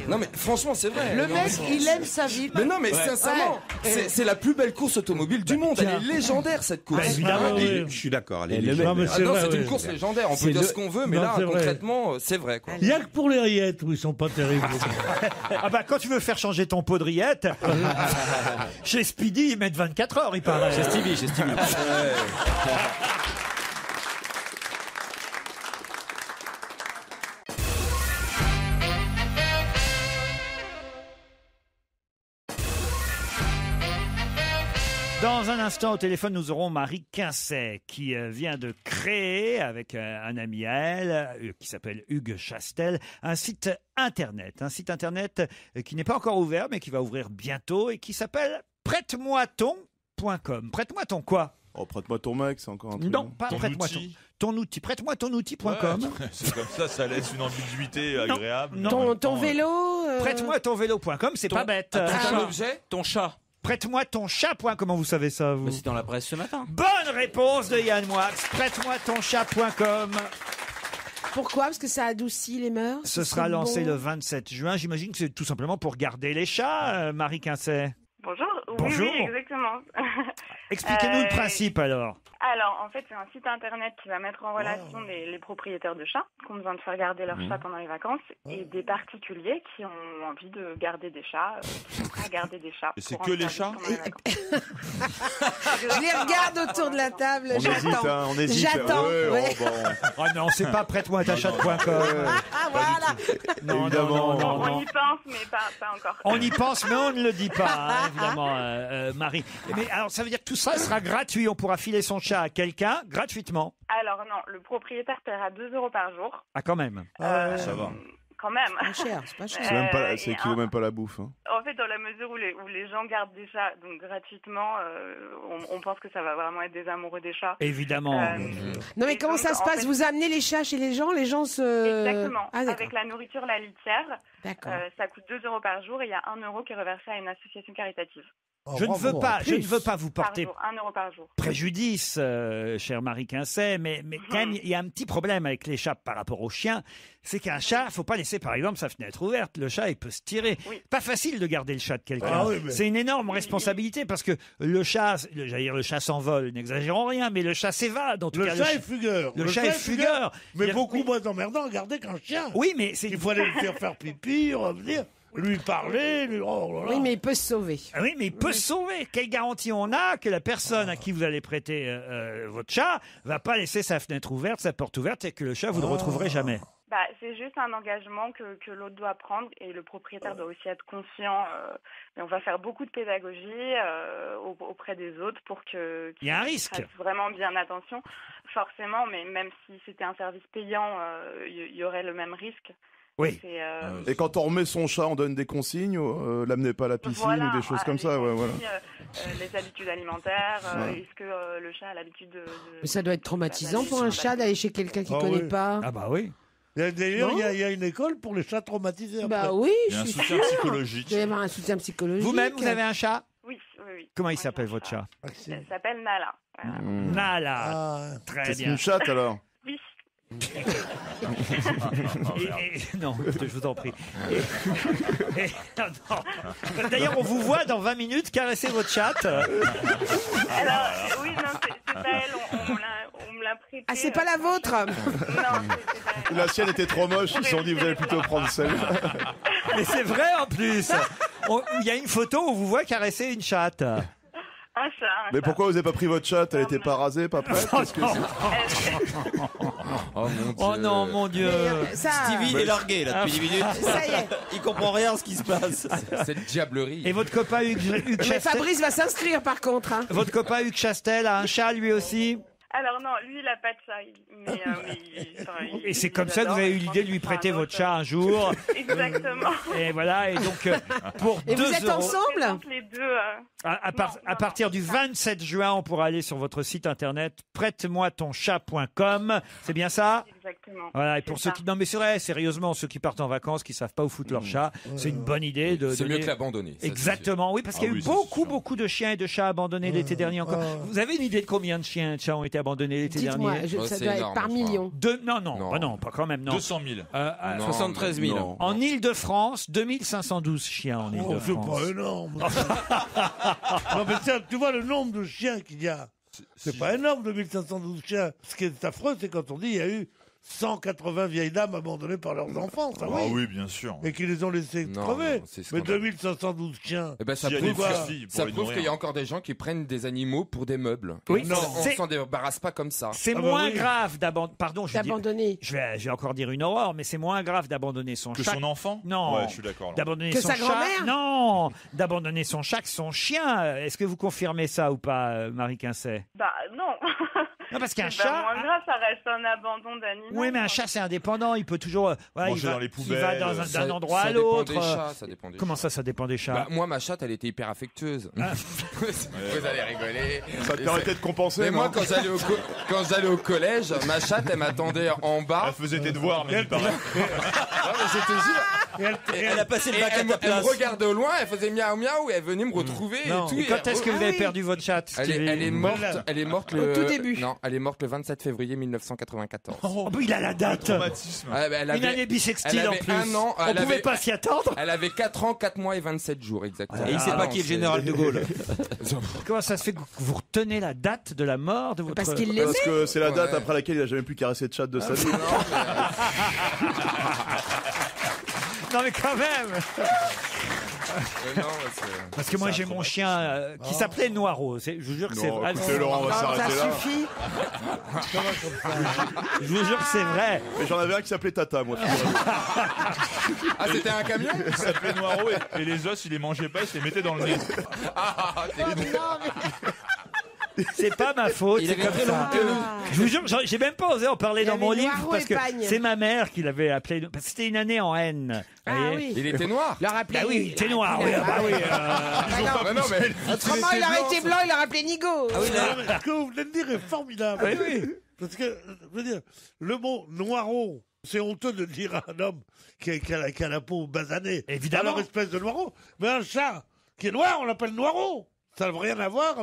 Non mais franchement, c'est vrai. Le Non, mec, mais- il aime sa ville. Mais non, mais sincèrement, Ouais. c'est la plus belle course automobile du monde. Elle est légendaire cette course. Bah, évidemment, Ah, oui. Je suis d'accord. elle est Et le légère. mec- Non, mais Ah c'est non, vrai, c'est oui. une course légendaire. On C'est peut dire le- ce qu'on veut, mais Non, là c'est vrai. concrètement, c'est vrai quoi. Il y a que pour les rillettes où ils sont pas terribles. Ah bah quand tu veux faire changer ton pot de rillettes, chez Speedy ils mettent 24 heures, il paraît. Chez Stevie. Dans un instant, au téléphone, nous aurons Marie Quincet, qui vient de créer, avec un ami à elle, qui s'appelle Hugues Chastel, un site internet. Un site internet qui n'est pas encore ouvert, mais qui va ouvrir bientôt, et qui s'appelle prête-moi-ton.com. Prête-moi ton quoi? Oh, prête-moi ton mec, c'est encore un truc. Non, pas Ton prête-moi outil. ton outil. Prête-moi ton outil.com. Ouais, c'est comme ça laisse une ambiguïté agréable. non. En même Ton temps, vélo. Prête-moi ton vélo.com, c'est pas bête. Un objet, Ton chat. Prête-moi ton chat. Comment vous savez ça, vous? Mais c'est dans la presse ce matin. Bonne réponse de Yann Moix. Prête-moi ton chat.com. Pourquoi? Parce que ça adoucit les mœurs. Ce sera c'est lancé bon. le 27 juin. J'imagine que c'est tout simplement pour garder les chats, Marie Quincet. Bonjour. Bonjour. Oui, exactement. Expliquez-nous le principe alors. Alors, en fait, c'est un site internet qui va mettre en relation les propriétaires de chats qui ont besoin de faire garder leurs chats pendant les vacances et des particuliers qui ont envie de garder des chats, qui sont prêts à garder des chats. Et c'est pour que en les service chats pendant les vacances. Je les regarde autour de la table. On hésite, J'attends. hein, on hésite. J'attends. Ouais, ouais. oh, bon. Oh non, c'est pas prête-moi ta chat.com. Ah voilà. Non, Évidemment, non, On non. y pense, mais pas encore. On y pense, mais on ne le dit pas, hein, évidemment, Marie. Mais alors, ça veut dire que tout ça sera gratuit. On pourra filer son chat à quelqu'un gratuitement. Alors non, le propriétaire paiera 2 € par jour. Ah, quand même. Ça va. Quand même. Pas cher, c'est pas cher. C'est même pas, et c'est équivaut même pas à la bouffe. Hein. En fait, dans la mesure où les gens gardent des chats donc gratuitement, on pense que ça va vraiment être des amoureux des chats. Évidemment. Non mais Et comment donc, ça se en passe? fait- Vous amenez les chats chez les gens se... Exactement. Ah, d'accord. Avec la nourriture, la litière, D'accord. ça coûte 2 € par jour et il y a 1 € qui est reversé à une association caritative. Je ne veux pas vous Par porter jour, 1 € par jour. préjudice, chère Marie Quincet, mais quand même, il y a un petit problème avec les chats par rapport aux chiens. C'est qu'un chat, faut pas laisser, par exemple, sa fenêtre ouverte. Le chat, il peut se tirer. Pas facile de garder le chat de quelqu'un. Ah oui, mais- C'est une énorme responsabilité parce que le chat, j'allais dire le chat s'envole, n'exagérons rien, mais le chat s'évade. En tout Le cas, chat est fugueur. Le chat est fugueur. Mais C'est-à-dire- beaucoup moins emmerdant à garder qu'un chien. Oui, mais c'est Il faut aller le faire pipi, revenir, lui parler, lui. Oh là là. Oui, mais il peut se sauver. Ah oui, mais il peut se sauver. Quelle garantie on a que la personne à qui vous allez prêter votre chat va pas laisser sa fenêtre ouverte, sa porte ouverte, et que le chat, vous ne le retrouverez jamais? Bah, c'est juste un engagement que l'autre doit prendre et le propriétaire doit aussi être conscient. Mais on va faire beaucoup de pédagogie auprès des autres pour que Il y a un risque. fassent vraiment bien attention. Forcément, mais même si c'était un service payant, il y aurait le même risque. Oui. C'est, Et quand on remet son chat, on donne des consignes, l'amenez pas à la piscine voilà, ou des choses comme les ça. Ouais, voilà. consignes, les habitudes alimentaires, Ouais. est-ce que le chat a l'habitude de... Mais ça doit être traumatisant pour un chat d'aller chez quelqu'un qui Ah connaît oui. pas. Ah bah oui. D'ailleurs, Non. il y a une école pour les chats traumatisés. Bah après. oui, Il y a un je suis soutien sûre. psychologique. Il doit y avoir un soutien psychologique. Vous-même, vous avez un chat? Oui, oui, oui. Comment il s'appelle, votre chat? Il s'appelle Nala. Voilà. Nala. Ah. Très C'est bien. une chatte alors. Oui. Non, je vous en prie. Non. D'ailleurs, on vous voit dans 20 minutes caresser votre chatte. Alors, oui, non, c'est pas elle. On me l'a a prêté. Ah, c'est pas la vôtre. La sienne était trop moche, ils se sont dit vous allez plutôt prendre celle-là. Mais c'est vrai en plus. Il y a une photo où on vous voit caresser une chatte. Un chat. Mais pourquoi vous n'avez pas pris votre chatte? Elle était pas rasée, pas prête? Qu'est-ce que Oh mon Dieu. Oh non, mon Dieu. Stevie est largué là depuis 10 minutes. Ça y est. Il comprend rien à ce qui se passe. Cette diablerie. Et votre copain Hugues Mais Chastel, Fabrice va s'inscrire par contre. Hein. votre copain Hugues Chastel a un chat lui aussi? Alors non, lui, il a pas de chat. Et c'est comme ça que vous avez eu l'idée de lui prêter votre chat un jour. Exactement. Et voilà, et donc pour Et 2 vous êtes euros, ensemble? Les deux. à partir du 27 juin, on pourra aller sur votre site internet prête-moi-ton-chat.com. C'est bien ça? Exactement. Voilà, et pour ceux qui... Non mais c'est vrai, sérieusement, ceux qui partent en vacances, qui savent pas où foutre leur chat, c'est une bonne idée de... C'est donner- mieux que l'abandonner. ça, Exactement, oui, parce qu'il y a eu beaucoup de chiens et de chats abandonnés l'été dernier encore. Vous avez une idée de combien de chiens et de chats ont été abandonnés l'été Dites-moi, dernier? ça doit être par million. Non, pas quand même, non. 200 000. 73 000. Non. En Île-de-France, 2512 chiens en C'est Île-de-France. pas énorme. Non, mais tiens, tu vois le nombre de chiens qu'il y a. C'est pas énorme, 2512 chiens. Ce qui est affreux, c'est quand on dit qu'il y a eu 180 vieilles dames abandonnées par leurs enfants. Ça, Ah oui, bien sûr. Et qui les ont laissés Non, crever. non, c'est Mais scandaleux. 2512 chiens. Eh ben, ça S'il y a des prouve, filles pour ça les prouve nourrir. qu'il y a encore des gens qui prennent des animaux pour des meubles. Oui, on c'est- s'en débarrasse pas comme ça. C'est Ah bah moins oui. grave d'abandonner. Pardon, D'abandonner. je vais encore dire une horreur, mais c'est moins grave d'abandonner son Que chat. son enfant? Non. Ouais, je suis d'accord. là. D'abandonner Que son sa chat. grand-mère Non, d'abandonner son chat que son chien. Est-ce que vous confirmez ça ou pas, Marie Quincet? Bah non. Non, parce qu'un C'est pas chat. moins grave, ça reste un abandon d'animal. Oui, mais un chat c'est indépendant. Il peut toujours. Voilà, Manger dans les il va poubelles, d'un Ça- endroit à ça dépend l'autre. des chats, ça dépend des Comment chats. ça dépend des chats? Bah, moi, ma chatte, elle était hyper affectueuse. Vous allez rigoler. Ça te permettait de compenser, Mais moi, non quand j'allais au collège, ma chatte, elle m'attendait en bas. Elle faisait tes devoirs, mais il paraît. Non, mais je te jure. Elle a passé le Et bac à elle ta me place. regardait au loin, elle faisait miaou miaou, et elle venait me retrouver Non. et tout. Et quand est-ce que vous avez perdu votre chatte? Elle est morte le. Au tout début. Non, elle est morte le 27 février 1994. Oh, bah, il a la date. Traumatisme. Elle Une année bissextile elle en avait plus. un an, On elle pouvait avait- pas s'y attendre. Elle avait 4 ans, 4 mois et 27 jours exactement. Et il sait pas qui est le général de Gaulle. Comment ça se fait que vous retenez la date de la mort de votre... Parce qu'il l'aimait. Parce que c'est la date Ouais. après laquelle il a jamais pu caresser de chatte de sa vie. Non mais quand même. Non, Parce que moi j'ai mon chien qui s'appelait Noiro. Je vous jure que c'est Non, vrai. écoutez, Laurent, on va Ça s'arrêter là. suffit. Je vous jure que c'est vrai. Mais j'en avais un qui s'appelait Tata, moi. Ah, c'était un camion? Il s'appelait Noiro et les os, il les mangeait pas, il se les mettait dans le nez. C'est pas ma faute. Il c'est avait comme très ça. longue queue. Je vous jure, j'ai même pas osé en parler Il dans avait mon livre Noiro parce et que Pagne. c'est ma mère qui l'avait appelé. Parce que c'était une année en haine. Ah voyez. oui. Il était noir. Il a rappelé. Bah oui, il était noir. Oui, bah oui. Mais non, mais. Autrement, il aurait été blanc, il aurait appelé Nigo. Ah oui, ce que vous venez de dire est formidable. Oui, oui. Parce que, je veux dire, le mot noiro, c'est honteux de dire à un homme qui a la peau basanée. Évidemment. Alors, espèce de noiro. Mais un chat qui est noir, on l'appelle noiro. Ça n'a rien à voir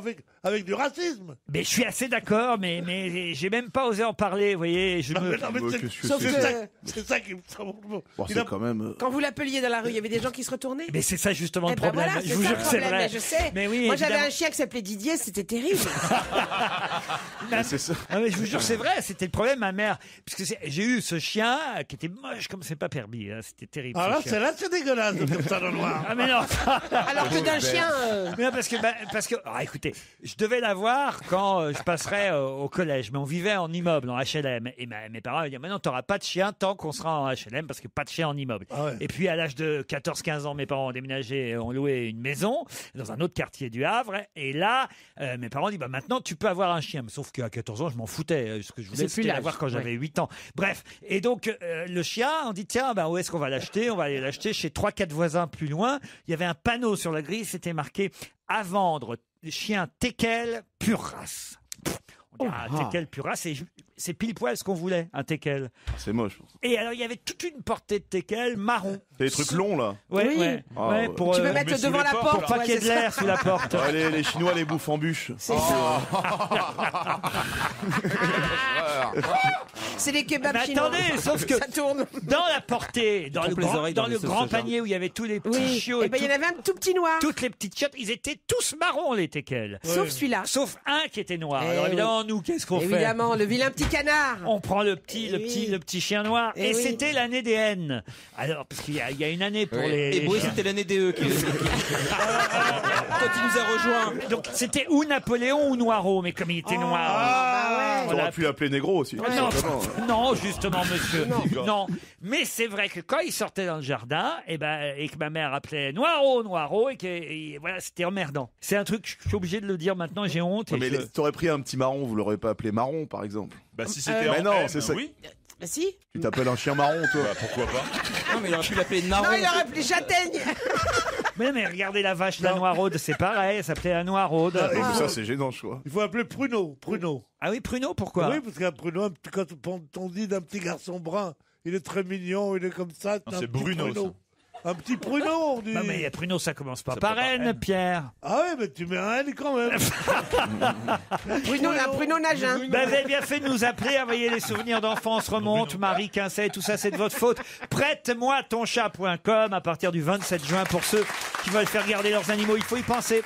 avec du racisme. Mais je suis assez d'accord, mais j'ai même pas osé en parler, vous voyez. Non, mais Sauf que c'est ça qui me semble. Bon, c'est quand même. quand vous l'appeliez dans la rue, il y avait des gens qui se retournaient. Mais c'est ça justement Eh le ben problème. voilà, Je vous ça jure le que c'est problème, vrai. mais je sais. Mais oui, Moi, j'avais évidemment. un chien qui s'appelait Didier, c'était terrible. C'est ça. Ah, mais je vous jure, c'est vrai, c'était le problème, ma mère. Puisque j'ai eu ce chien qui était moche comme c'est pas permis. Hein, c'était terrible. Ah ce là, chien. c'est dégueulasse de faire ça dans le noir. Ah mais non. Alors que d'un chien. Mais non, parce que ah, écoutez, je devais l'avoir quand je passerais au collège, mais on vivait en immeuble, en HLM, et mes parents m'ont dit maintenant t'auras pas de chien tant qu'on sera en HLM parce que pas de chien en immeuble. Ah ouais. Et puis à l'âge de 14-15 ans, mes parents ont déménagé, ont loué une maison dans un autre quartier du Havre, et là mes parents ont dit bah maintenant tu peux avoir un chien, mais sauf qu'à 14 ans je m'en foutais, ce que je voulais C'est plus c'était l'âge, l'avoir quand ouais. j'avais 8 ans. Bref, et donc le chien, on dit tiens bah, où est-ce qu'on va l'acheter? On va aller l'acheter chez 3-4 voisins plus loin. Il y avait un panneau sur la grille, c'était marqué à vendre chien teckel pure race. On dit, teckel pure race, et c'est pile poil ce qu'on voulait, un teckel. C'est moche. Et alors, il y avait toute une portée de teckel marron. C'est des trucs longs, là. Ouais, Oui. ouais. Ah, ouais, ouais. pour, Tu peux mettre sous devant les la portes, porte. pour pas qu'il y ait de l'air sous la porte. Ouais, les Chinois les bouffent en bûche. C'est C'est les kebabs Mais chinois. attendez, sauf que Ça tourne. dans la portée, dans le trompe les grand, oreilles dans dans le les grand sauces panier où il y avait tous les petits Oui. chiots Et ben, il y en avait un tout petit noir. toutes les petites chiottes, ils étaient tous marrons, les teckels. Sauf celui-là. Sauf un qui était noir. Eh Alors oui. évidemment, nous, qu'est-ce qu'on fait? Évidemment, le vilain petit canard. On prend le Eh petit chien noir. Eh Et oui. c'était l'année des haines. Alors, parce qu'il y a une année pour Oui. les. Et Boé, chiens. c'était l'année des E. Quand il nous a rejoint. Donc c'était ou Napoléon ou Noiro, mais comme il était noir. Ah, voilà. T'aurais pu l'appeler négro aussi. Non, Simplement. non, justement, monsieur. Non. Non. Mais c'est vrai que quand il sortait dans le jardin, et que ma mère appelait Noiro, et voilà, c'était emmerdant. C'est un truc, je suis obligé de le dire maintenant, j'ai honte. Ouais, et mais je- t'aurais pris un petit marron, vous l'aurez pas appelé marron, par exemple. Bah, si c'était Mais en non, M, c'est ça. oui. Bah si. Tu t'appelles un chien marron, toi. Bah, pourquoi pas. Non, mais il aurait pu l'appeler Naron. Non, il aurait appelé châtaigne. Mais regardez la vache, la noiraude, c'est pareil, elle s'appelait la noiraude. Ça, c'est gênant, je crois. Il faut appeler Pruneau. Pruneau. Ah oui, Pruneau, pourquoi? Oui, parce qu'un Pruneau, quand on dit d'un petit garçon brun, il est très mignon, il est comme ça. Non, un c'est petit Bruno, Pruneau. Un petit Pruneau, on dit. Non, mais Pruneau, ça commence pas Ça par part par N, N. Pierre. Ah ouais, mais tu mets un N quand même. Pruneau Nagin. Ben, vous avez bien fait de nous appeler. Envoyez les souvenirs d'enfance remontent. Marie Quincet, tout ça, c'est de votre faute. Prête-moi ton chat.com à partir du 27 juin pour ceux qui veulent faire garder leurs animaux. Il faut y penser.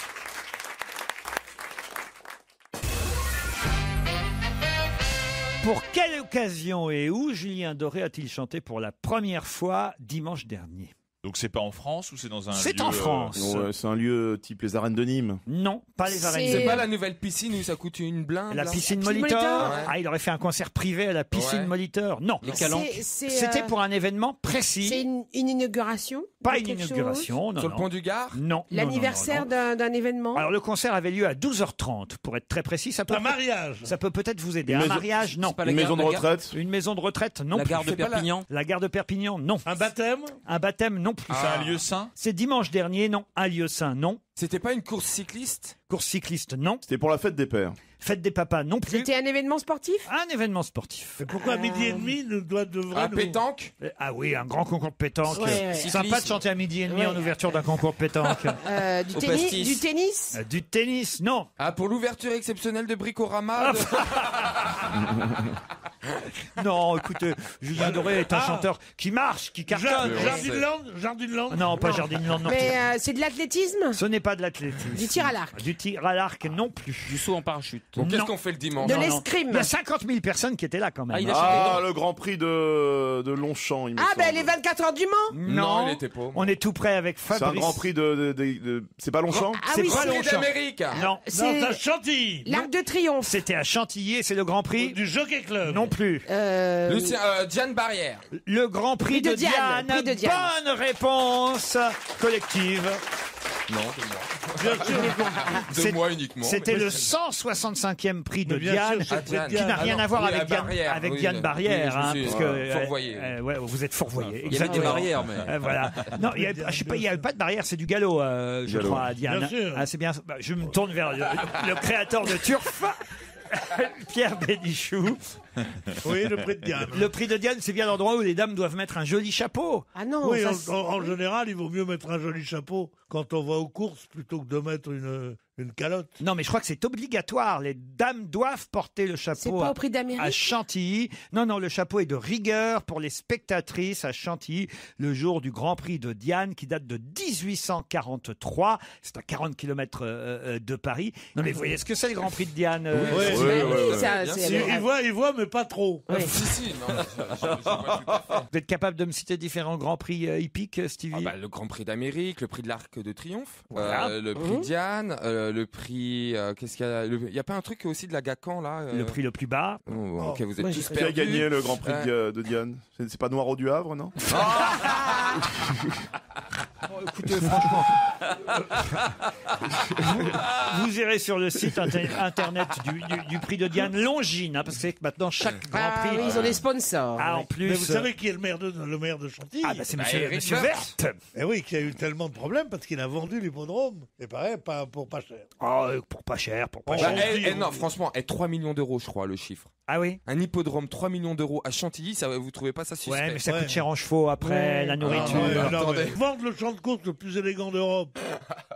Pour quelle occasion et où Julien Doré a-t-il chanté pour la première fois dimanche dernier? Donc c'est pas en France ou c'est dans un C'est lieu, en France. Ouais, c'est un lieu type les arènes de Nîmes. Non, pas les arènes. C'est pas la nouvelle piscine où ça coûte une blinde. La là piscine Piscine Molitor. Molitor. Ouais. Ah, il aurait fait un concert privé à la piscine Ouais. Molitor. Non. Les calanques. C'était pour un événement C'est précis. une inauguration. Pas de une quelque chose. inauguration. Non, Sur le non. pont du Gard. Non. L'anniversaire d'un événement. Alors le concert avait lieu à 12h30. Pour être très précis, ça peut Un mariage. ça peut peut-être vous aider. Une Un maison- mariage, non. C'est pas la Une gare- maison de la gare- retraite. Une maison de retraite, non. La plus. gare de C'est pas Perpignan. La gare de Perpignan, non. Un baptême. Un baptême, non plus. C'est un lieu saint. C'est dimanche dernier, non. Un lieu saint, non. C'était pas une course cycliste. Course cycliste, non. C'était pour la fête des pères. Fête des papas, non plus. C'était un événement sportif. Un événement sportif. Mais pourquoi à midi et demi devrait Un nous... pétanque. Ah oui, un grand concours de pétanque. Ouais, ouais. Sympa de chanter à midi et demi Ouais. en ouverture d'un concours de pétanque. Du Au tennis. pastis. Du tennis. Du tennis, non. Ah, pour l'ouverture exceptionnelle de Bricorama. Non, écoutez, Julien Doré est un chanteur qui marche, qui cartonne. Jardinland. Non, pas Jardinland, non. Mais c'est de l'athlétisme. Ce n'est pas de l'athlétisme. Du tir à l'arc. Du tir à l'arc non plus. Du saut en parachute. Bon, qu'est-ce Non. qu'on fait le dimanche De Non, non. l'escrime. Il y a 50 000 personnes qui étaient là quand même. Ah, il a Ah, chanté. le Grand Prix de Longchamp, il me Ah ben semble. les 24 heures du Mans. Non, il était pas. on est tout près avec C'est un Fabrice. Grand Prix c'est pas Longchamp Ah C'est oui, pas c'est Longchamp. d'Amérique. Non, Non, C'est c'est à Chantilly. l'Arc de Triomphe. c'était à Chantilly, c'est le Grand Prix. Du Jockey Club. Non plus. Lucien, Diane Barrière. Le Grand Prix de Diane. Prix de Diane. Bonne réponse collective. Non, de moi. Bien sûr. C'est- De moi uniquement. C'était mais- le 165e prix de Mais bien Diane, sûr, c'est Diane. qui n'a rien Ah à voir non, avec oui, Diane, Barrière, avec oui, Diane Barrière, oui, je hein, suis, parce que fourvoyé. ouais, vous êtes fourvoyé. Il y avait des barrières, mais. Voilà. Non, je sais pas, il n'y avait pas de barrière, c'est du galop, je Galop. crois, à Diane. Bien sûr. Ah, c'est bien. Bah, je me tourne vers le créateur de Turf. Pierre Bénichou. Oui, le prix de Diane. Le prix de Diane, c'est bien l'endroit où les dames doivent mettre un joli chapeau. Ah non. Oui, ça, en général, il vaut mieux mettre un joli chapeau quand on va aux courses plutôt que de mettre une calotte. Non, mais je crois que c'est obligatoire. Les dames doivent porter le c'est chapeau pas à, au prix à d'Amérique. Chantilly. Non, non, le chapeau est de rigueur pour les spectatrices à Chantilly, le jour du Grand Prix de Diane qui date de 1843. C'est à 40 km de Paris. Non, mais vous voyez ce que c'est le Grand Prix de Diane Oui, Oui, ça, Bien c'est- sûr. Il voit, mais pas trop. Oui. Si, si, non, je vois tout à fait. Vous êtes capable de me citer différents Grands Prix hippiques, Stevie? Ah bah, le Grand Prix d'Amérique, le prix de l'Arc de Triomphe, Voilà. le prix Diane, le prix. Qu'est-ce qu'il y a Il y a pas un truc aussi de la Gacan là Le prix le plus bas. Oh, ok, vous êtes Moi, tous Qui a perdus. gagné le Grand Prix de Diane C'est pas Noiro du Havre, non Écoutez, franchement, Vous irez sur le site internet du prix de Diane Longines, parce que c'est que maintenant chaque Grand Ah Prix. oui, ils ont des sponsors. Ah, en plus. Mais vous savez qui est le maire de Chantilly? Ah, bah, c'est monsieur Verte. Eh oui, qui a eu tellement de problèmes parce qu'il a vendu l'hippodrome. Et pareil, pour pas cher. Oh, pour pas cher. Non, franchement, 3 millions d'euros, je crois, le chiffre. Ah oui? Un hippodrome, 3 millions d'euros à Chantilly, ça, vous trouvez pas ça suspect? Ouais, mais ça coûte cher en chevaux après, la nourriture. Vendre le champ de course le plus élégant d'Europe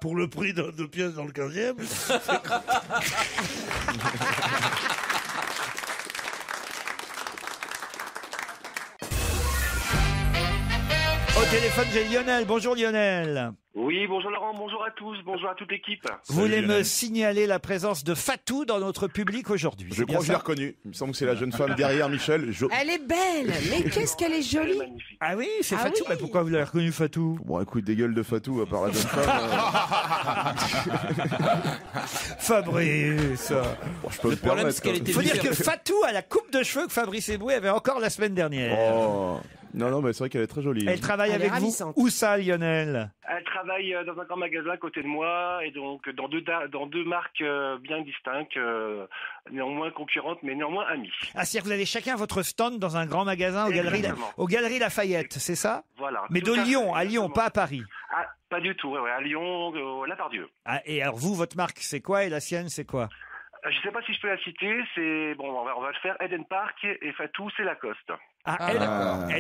pour le prix de 2 pièces dans le 15e. Au téléphone, j'ai Lionel. Bonjour Lionel. Oui, bonjour Laurent, bonjour à tous, bonjour à toute l'équipe. Vous voulez me signaler la présence de Fatou dans notre public aujourd'hui? Je crois que je l'ai reconnue. Il me semble que c'est la jeune femme derrière Michel. Elle est belle, mais qu'est-ce qu'elle est jolie. Ah oui, c'est Ah Fatou. oui. Mais pourquoi vous l'avez reconnue, Fatou? Bon, écoute, des gueules de Fatou, à part la jeune femme. Fabrice. Bon, je peux me permettre. Il faut dire que Fatou a la coupe de cheveux que Fabrice Eboué avait encore la semaine dernière. Oh. Non, mais c'est vrai qu'elle est très jolie. Elle travaille avec vous. Où ça, Lionel? Elle travaille dans un grand magasin à côté de moi et donc dans deux marques bien distinctes, néanmoins concurrentes mais néanmoins amies. Ah, c'est-à-dire que vous avez chacun votre stand dans un grand magasin aux Galeries Lafayette, c'est ça? Voilà. Mais de Lyon, à Lyon, pas à Paris. Ah, pas du tout, ouais, à Lyon, La Pardieu. Ah, et alors vous, votre marque, c'est quoi et la sienne, c'est quoi? Je sais pas si je peux la citer, c'est bon, on va le faire. Eden Park et Fatou, c'est Lacoste. Elle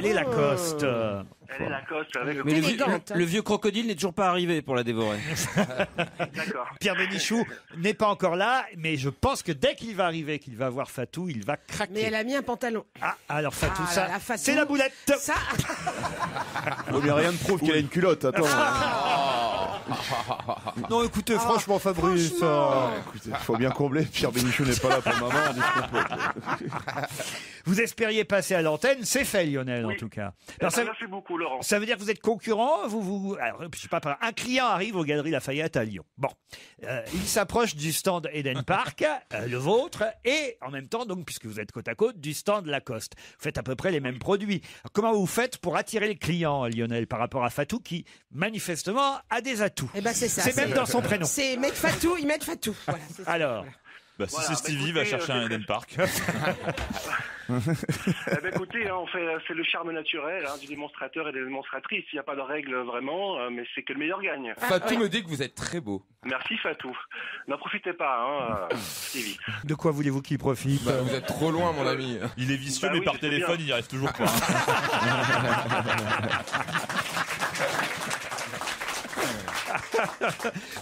est Lacoste. Elle est Lacoste avec Mais le vieux crocodile n'est toujours pas arrivé pour la dévorer. D'accord. Pierre Bénichou n'est pas encore là, mais je pense que dès qu'il va arriver, qu'il va voir Fatou, il va craquer. Mais elle a mis un pantalon. Ah, alors Fatou, Ah ça, là là, Fatou. c'est la boulette. Ça. Oh, mais rien ne prouve qu'elle a une culotte, attends. Non, écoutez, franchement, Fabrice. Écoutez, faut bien combler. Pierre Bénichou n'est pas là pour le moment. Vous espériez passer à l'antenne, c'est fait, Lionel, en tout cas. Alors, Merci beaucoup, Laurent. Ça veut dire que vous êtes concurrent, alors, je sais pas, un client arrive aux Galeries Lafayette à Lyon. Bon, il s'approche du stand Eden Park, le vôtre, et en même temps, donc, puisque vous êtes côte à côte, du stand Lacoste. Vous faites à peu près les mêmes produits. Alors, comment vous faites pour attirer le client, Lionel, par rapport à Fatou, qui manifestement a des atouts? Eh ben c'est ça. C'est même dans son prénom. C'est mettre Fatou, ils mettent Fatou. Voilà, c'est ça. Alors. Bah, si c'est Stevie, va chercher un Eden Park. Écoutez, c'est le charme naturel du démonstrateur et des démonstratrices. Il n'y a pas de règle vraiment, mais c'est que le meilleur gagne. Fatou me dit que vous êtes très beau. Merci Fatou. N'en profitez pas, Stevie. De quoi voulez-vous qu'il profite? Vous êtes trop loin, mon ami. Il est vicieux, Bah mais oui, par je sais téléphone, bien. il n'y arrive toujours pas.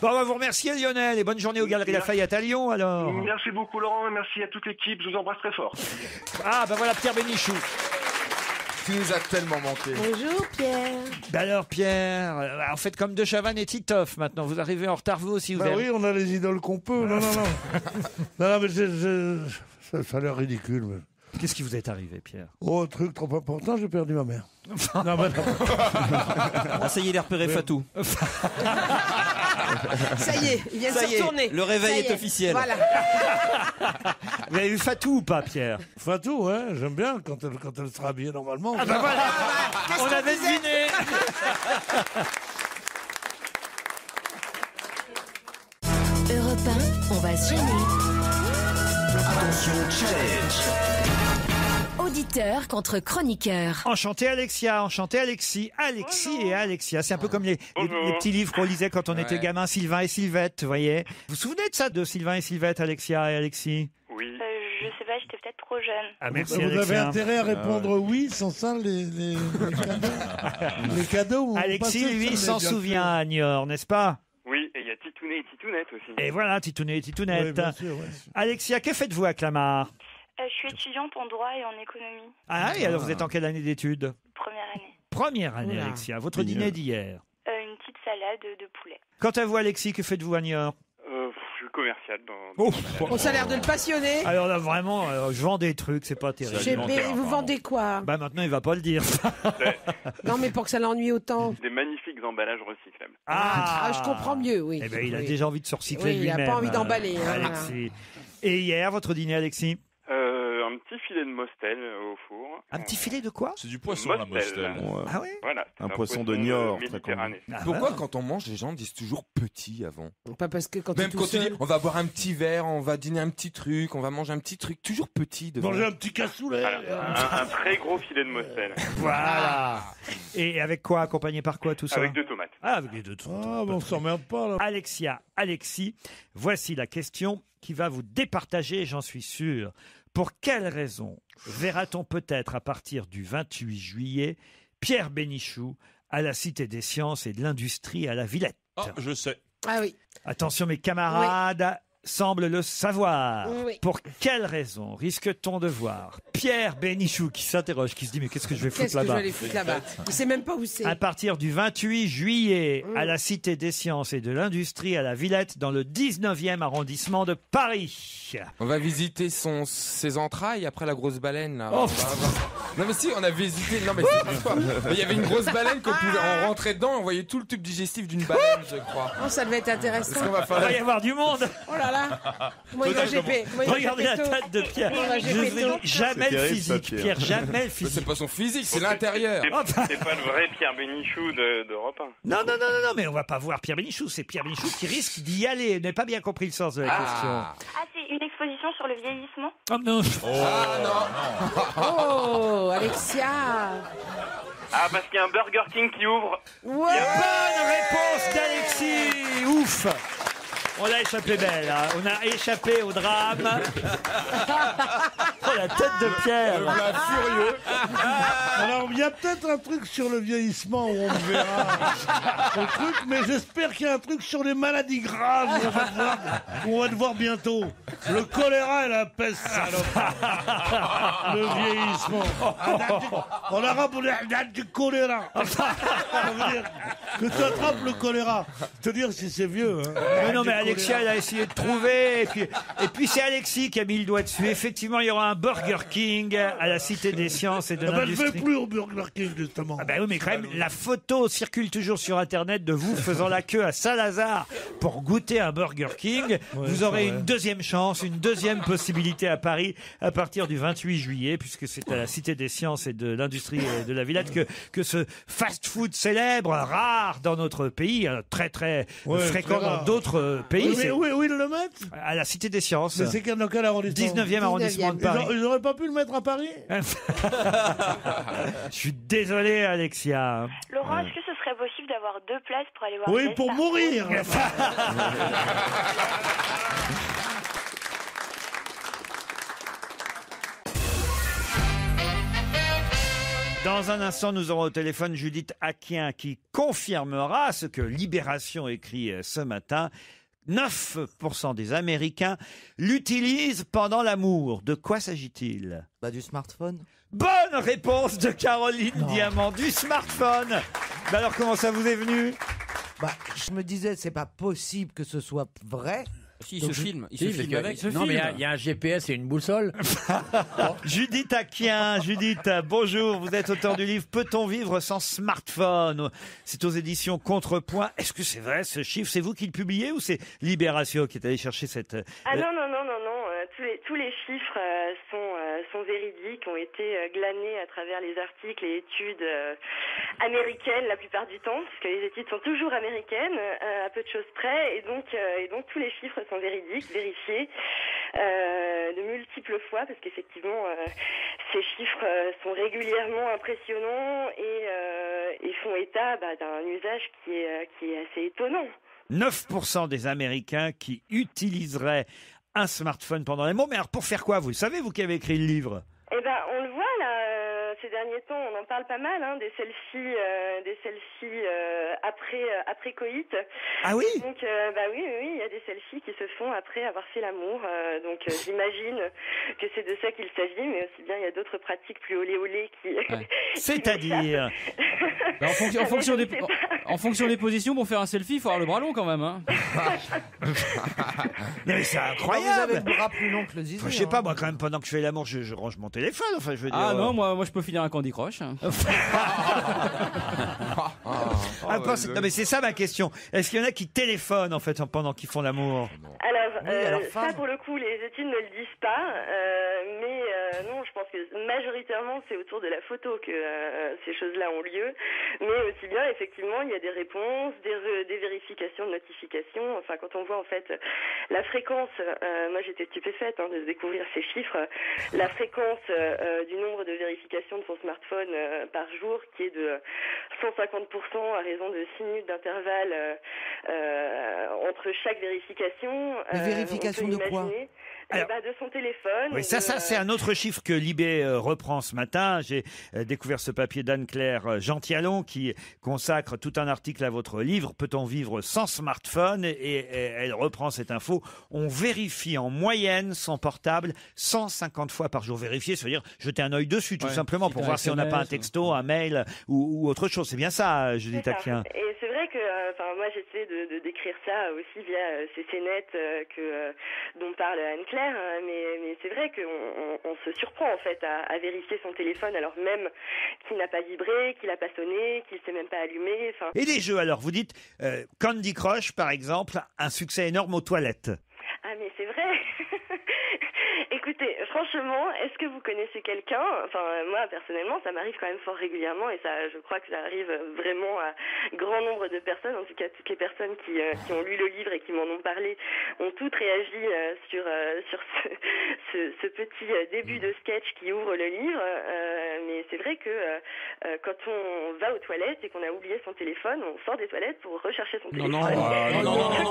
Bon, on va vous remercier, Lionel, et bonne journée aux Galeries Lafayette à Lyon, alors. Merci beaucoup Laurent et merci à toute l'équipe. Je vous embrasse très fort. Ah, ben voilà Pierre Bénichou. Tu nous as tellement manqué. Bonjour Pierre. Ben alors Pierre, en fait comme De Chavannes et Titoff maintenant, vous arrivez en retard vous aussi. Vous Bah avez... oui, on a les idoles qu'on peut. Non. Non, mais ça a l'air ridicule. Mais... Qu'est-ce qui vous est arrivé, Pierre? Oh, truc trop important, j'ai perdu ma mère. Non, mais non. Ah, ça y est, il a repéré Fatou. Ça y est, il vient de se retourner. Le réveil Ça y est officiel. Voilà. Vous avez vu Fatou ou pas, Pierre? Fatou, ouais, j'aime bien quand elle sera habillée normalement. Ah bah voilà, on avait deviné. Europe 1, on va se gêner. Attention, challenge. Auditeur contre chroniqueur. Enchanté Alexia, enchanté Alexis, Alexis et Alexia. C'est un peu comme les petits livres qu'on lisait quand on était gamin, Sylvain et Sylvette, vous voyez. Vous vous souvenez de ça, de Sylvain et Sylvette, Alexia et Alexis? Oui. Je sais pas, j'étais peut-être trop jeune. Ah, merci, Vous Alexia. avez intérêt à répondre oui, sans ça, les cadeaux. Les cadeaux. vont Alexis, passer, lui, ça, s'en mais bien souvient sûr. à Niort, n'est-ce pas? Oui, et il y a Titounet et Titounette aussi. Et voilà, Titounet et Titounette. Oui, bien sûr, ouais. Alexia, que faites-vous à Clamart? Je suis étudiante en droit et en économie. Ah, et alors vous êtes en quelle année d'études? Première année. Première année, Oula. Alexia. Votre dîner d'hier. Une petite salade de poulet. Quant à vous, Alexis, que faites-vous à Niort? Je suis commercial dans... Oh, Ça a l'air de le passionner. alors là, vraiment, je vends des trucs, c'est pas terrible. Mais vous vendez quoi? Bah maintenant, il va pas le dire. Non, mais pour que ça l'ennuie autant. Des magnifiques emballages recyclables. Ah, je comprends mieux, oui. Eh ben, il a Oui. déjà envie de se recycler Oui, il a lui-même. pas envie d'emballer, hein, Alexis. Et hier, votre dîner, Alexis? Un un petit filet de Mostel au four. Un petit filet de quoi? C'est du poisson, la Mostel. Ah oui? Voilà. Un poisson de Niort, très méditerranéen. Pourquoi quand on mange, les gens disent toujours petit avant? Pas parce que quand Même t'es quand tout tu dis seul. on va boire un petit verre, on va dîner un petit truc, on va manger un petit truc, toujours petit devant. Manger un petit cassoulet. Un très gros filet de Mostel. Voilà. Et avec quoi? Accompagné par quoi tout ça? Avec 2 tomates. Ah, avec les 2 tomates. Ah, mais on s'emmerde pas, là. Alexis, voici la question qui va vous départager, j'en suis sûr. Pour quelle raison verra-t-on peut-être à partir du 28 juillet Pierre Bénichou à la Cité des Sciences et de l'Industrie à la Villette? Ah, je sais. Ah oui. Attention, mes camarades semblent le savoir. Oui. Pour quelle raison risque-t-on de voir Pierre Bénichou qui s'interroge, qui se dit mais qu'est-ce que je vais foutre Qu'est-ce que je là-bas? vais aller foutre là-bas? Il sait même pas où c'est. À partir du 28 juillet, à la Cité des Sciences et de l'Industrie à la Villette, dans le 19e arrondissement de Paris. On va visiter ses entrailles après la grosse baleine là. Oh. Non mais si, on a visité. Non mais c'est pas. Mais il y avait une grosse baleine qu'on pouvait. On rentrait dedans, on voyait tout le tube digestif d'une baleine, je crois. Oh, ça devait être intéressant. Est-ce qu'on va Il faire va y avoir du monde. Oh là là. Comment il va GP? Regardez la tête de Pierre. Jamais le physique, Pierre, jamais le physique. C'est pas son physique, c'est l'intérieur. C'est pas le vrai Pierre Bénichou d'Europe 1. Non, mais on va pas voir Pierre Bénichou. C'est Pierre Bénichou qui risque d'y aller. Vous n'avez pas bien compris le sens de la question. Ah, c'est une exposition sur le vieillissement? Oh non. Oh, Alexia. Ah, parce qu'il y a un Burger King qui ouvre. Ouais. Bonne réponse d'Alexis. Ouf. On l'a échappé belle, hein. On a échappé au drame. Oh, la tête de Pierre. Furieux. Alors, il y a peut-être un truc sur le vieillissement où on verra le truc, mais j'espère qu'il y a un truc sur les maladies graves où on va te voir bientôt. Le choléra et la peste, salope. Le vieillissement. En arabe, on dit du choléra. Ça veut dire que tu attrapes le choléra. Te dire si c'est vieux. Hein. Mais non, mais Alexia, elle a essayé de trouver. Et puis c'est Alexis qui a mis le doigt dessus. Effectivement, il y aura un Burger King à la Cité des Sciences et de Je l'Industrie. vais plus au Burger King, justement. Ah ben oui, mais quand même, la photo circule toujours sur Internet de vous faisant la queue à Saint-Lazare pour goûter un Burger King. Vous aurez une deuxième chance, une deuxième possibilité à Paris à partir du 28 juillet, puisque c'est à la Cité des Sciences et de l'Industrie de la Villette que ce fast-food célèbre, rare dans notre pays, très très fréquent dans d'autres pays. Oui, où ils le mettent? À la Cité des Sciences. Mais c'est dans quel arrondissement? 19e arrondissement de Paris. Ils n'auraient pas pu le mettre à Paris? Je suis désolé, Alexia. Laurent, est-ce que ce serait possible d'avoir 2 places pour aller voir Oui, Blaise pour Pascal? mourir. Dans un instant, nous aurons au téléphone Judith Aquien qui confirmera ce que Libération écrit ce matin. 9% des Américains l'utilisent pendant l'amour. De quoi s'agit-il? Du smartphone. Bonne réponse de Caroline Diamant, du smartphone. Bah alors comment ça vous est venu? Je me disais, c'est pas possible que ce soit vrai. Si, il se filme. Il se Si, filme parce avec. qu'il se Non, mais filme. il y a un GPS et une boussole. Judith Aquien, Judith, bonjour, vous êtes auteur du livre Peut-on vivre sans smartphone? C'est aux éditions Contrepoint. Est-ce que c'est vrai ce chiffre? C'est vous qui le publiez ou c'est Libération qui est allé chercher cette... Ah non. Tous les chiffres sont véridiques, ont été glanés à travers les articles et études américaines la plupart du temps, puisque les études sont toujours américaines, à peu de choses près, et donc tous les chiffres sont véridiques, vérifiés de multiples fois, parce qu'effectivement ces chiffres sont régulièrement impressionnants et font état d'un usage qui est assez étonnant. 9% des Américains qui utiliseraient un smartphone pendant l'amour. Mais alors pour faire quoi? Vous le savez, vous qui avez écrit le livre? Eh ben, on le voit là, ces derniers temps, on en parle pas mal, des selfies après coït. Ah oui. Donc, oui, il y a des selfies qui se font après avoir fait l'amour. Donc, j'imagine que c'est de ça qu'il s'agit, mais aussi bien il y a d'autres pratiques plus olé qui. C'est-à-dire. En fonction des positions, pour faire un selfie, il faut avoir le bras long quand même. Hein. Mais c'est incroyable. Vous avez le bras plus long que le zizi. Enfin, je sais pas, moi quand même, pendant que je fais l'amour, je range mon téléphone. Enfin, je veux dire. Ah non, moi je peux finir finir un Candy Crush. Non mais c'est ça ma question. Est-ce qu'il y en a qui téléphonent en fait pendant qu'ils font l'amour? Alors, ça pour le coup, les études ne le disent pas, mais non, je pense que majoritairement c'est autour de la photo que ces choses-là ont lieu, mais aussi bien effectivement il y a des réponses, des vérifications de notifications. Enfin, quand on voit en fait la fréquence, moi j'étais stupéfaite de découvrir ces chiffres, la fréquence du nombre de vérifications de son smartphone par jour qui est de 150% à raison de 6 minutes d'intervalle entre chaque vérification. Vérification de quoi? De son téléphone. Oui, ça c'est un autre chiffre que Libé reprend ce matin. J'ai découvert ce papier d'Anne-Claire Gentialon qui consacre tout un article à votre livre « Peut-on vivre sans smartphone ?» et elle reprend cette info. On vérifie en moyenne son portable 150 fois par jour. Vérifier, ça veut dire jeter un œil dessus tout simplement pour voir si on n'a pas un texto, un mail ou autre chose. C'est bien ça, Judith Aquien. Et c'est vrai que moi j'essaie de décrire ça aussi via CCNet dont parle Anne-Claire. Mais c'est vrai qu'on se surprend en fait à vérifier son téléphone alors même qu'il n'a pas vibré, qu'il n'a pas sonné, qu'il s'est même pas allumé. Et les jeux alors, vous dites Candy Crush par exemple, un succès énorme aux toilettes. Ah mais c'est vrai. Écoutez, franchement, est-ce que vous connaissez quelqu'un? Enfin, moi, personnellement, ça m'arrive quand même fort régulièrement et ça, je crois que ça arrive vraiment à grand nombre de personnes. En tout cas, toutes les personnes qui ont lu le livre et qui m'en ont parlé ont toutes réagi sur ce petit début de sketch qui ouvre le livre. Mais c'est vrai que quand on va aux toilettes et qu'on a oublié son téléphone, on sort des toilettes pour rechercher son téléphone. Non,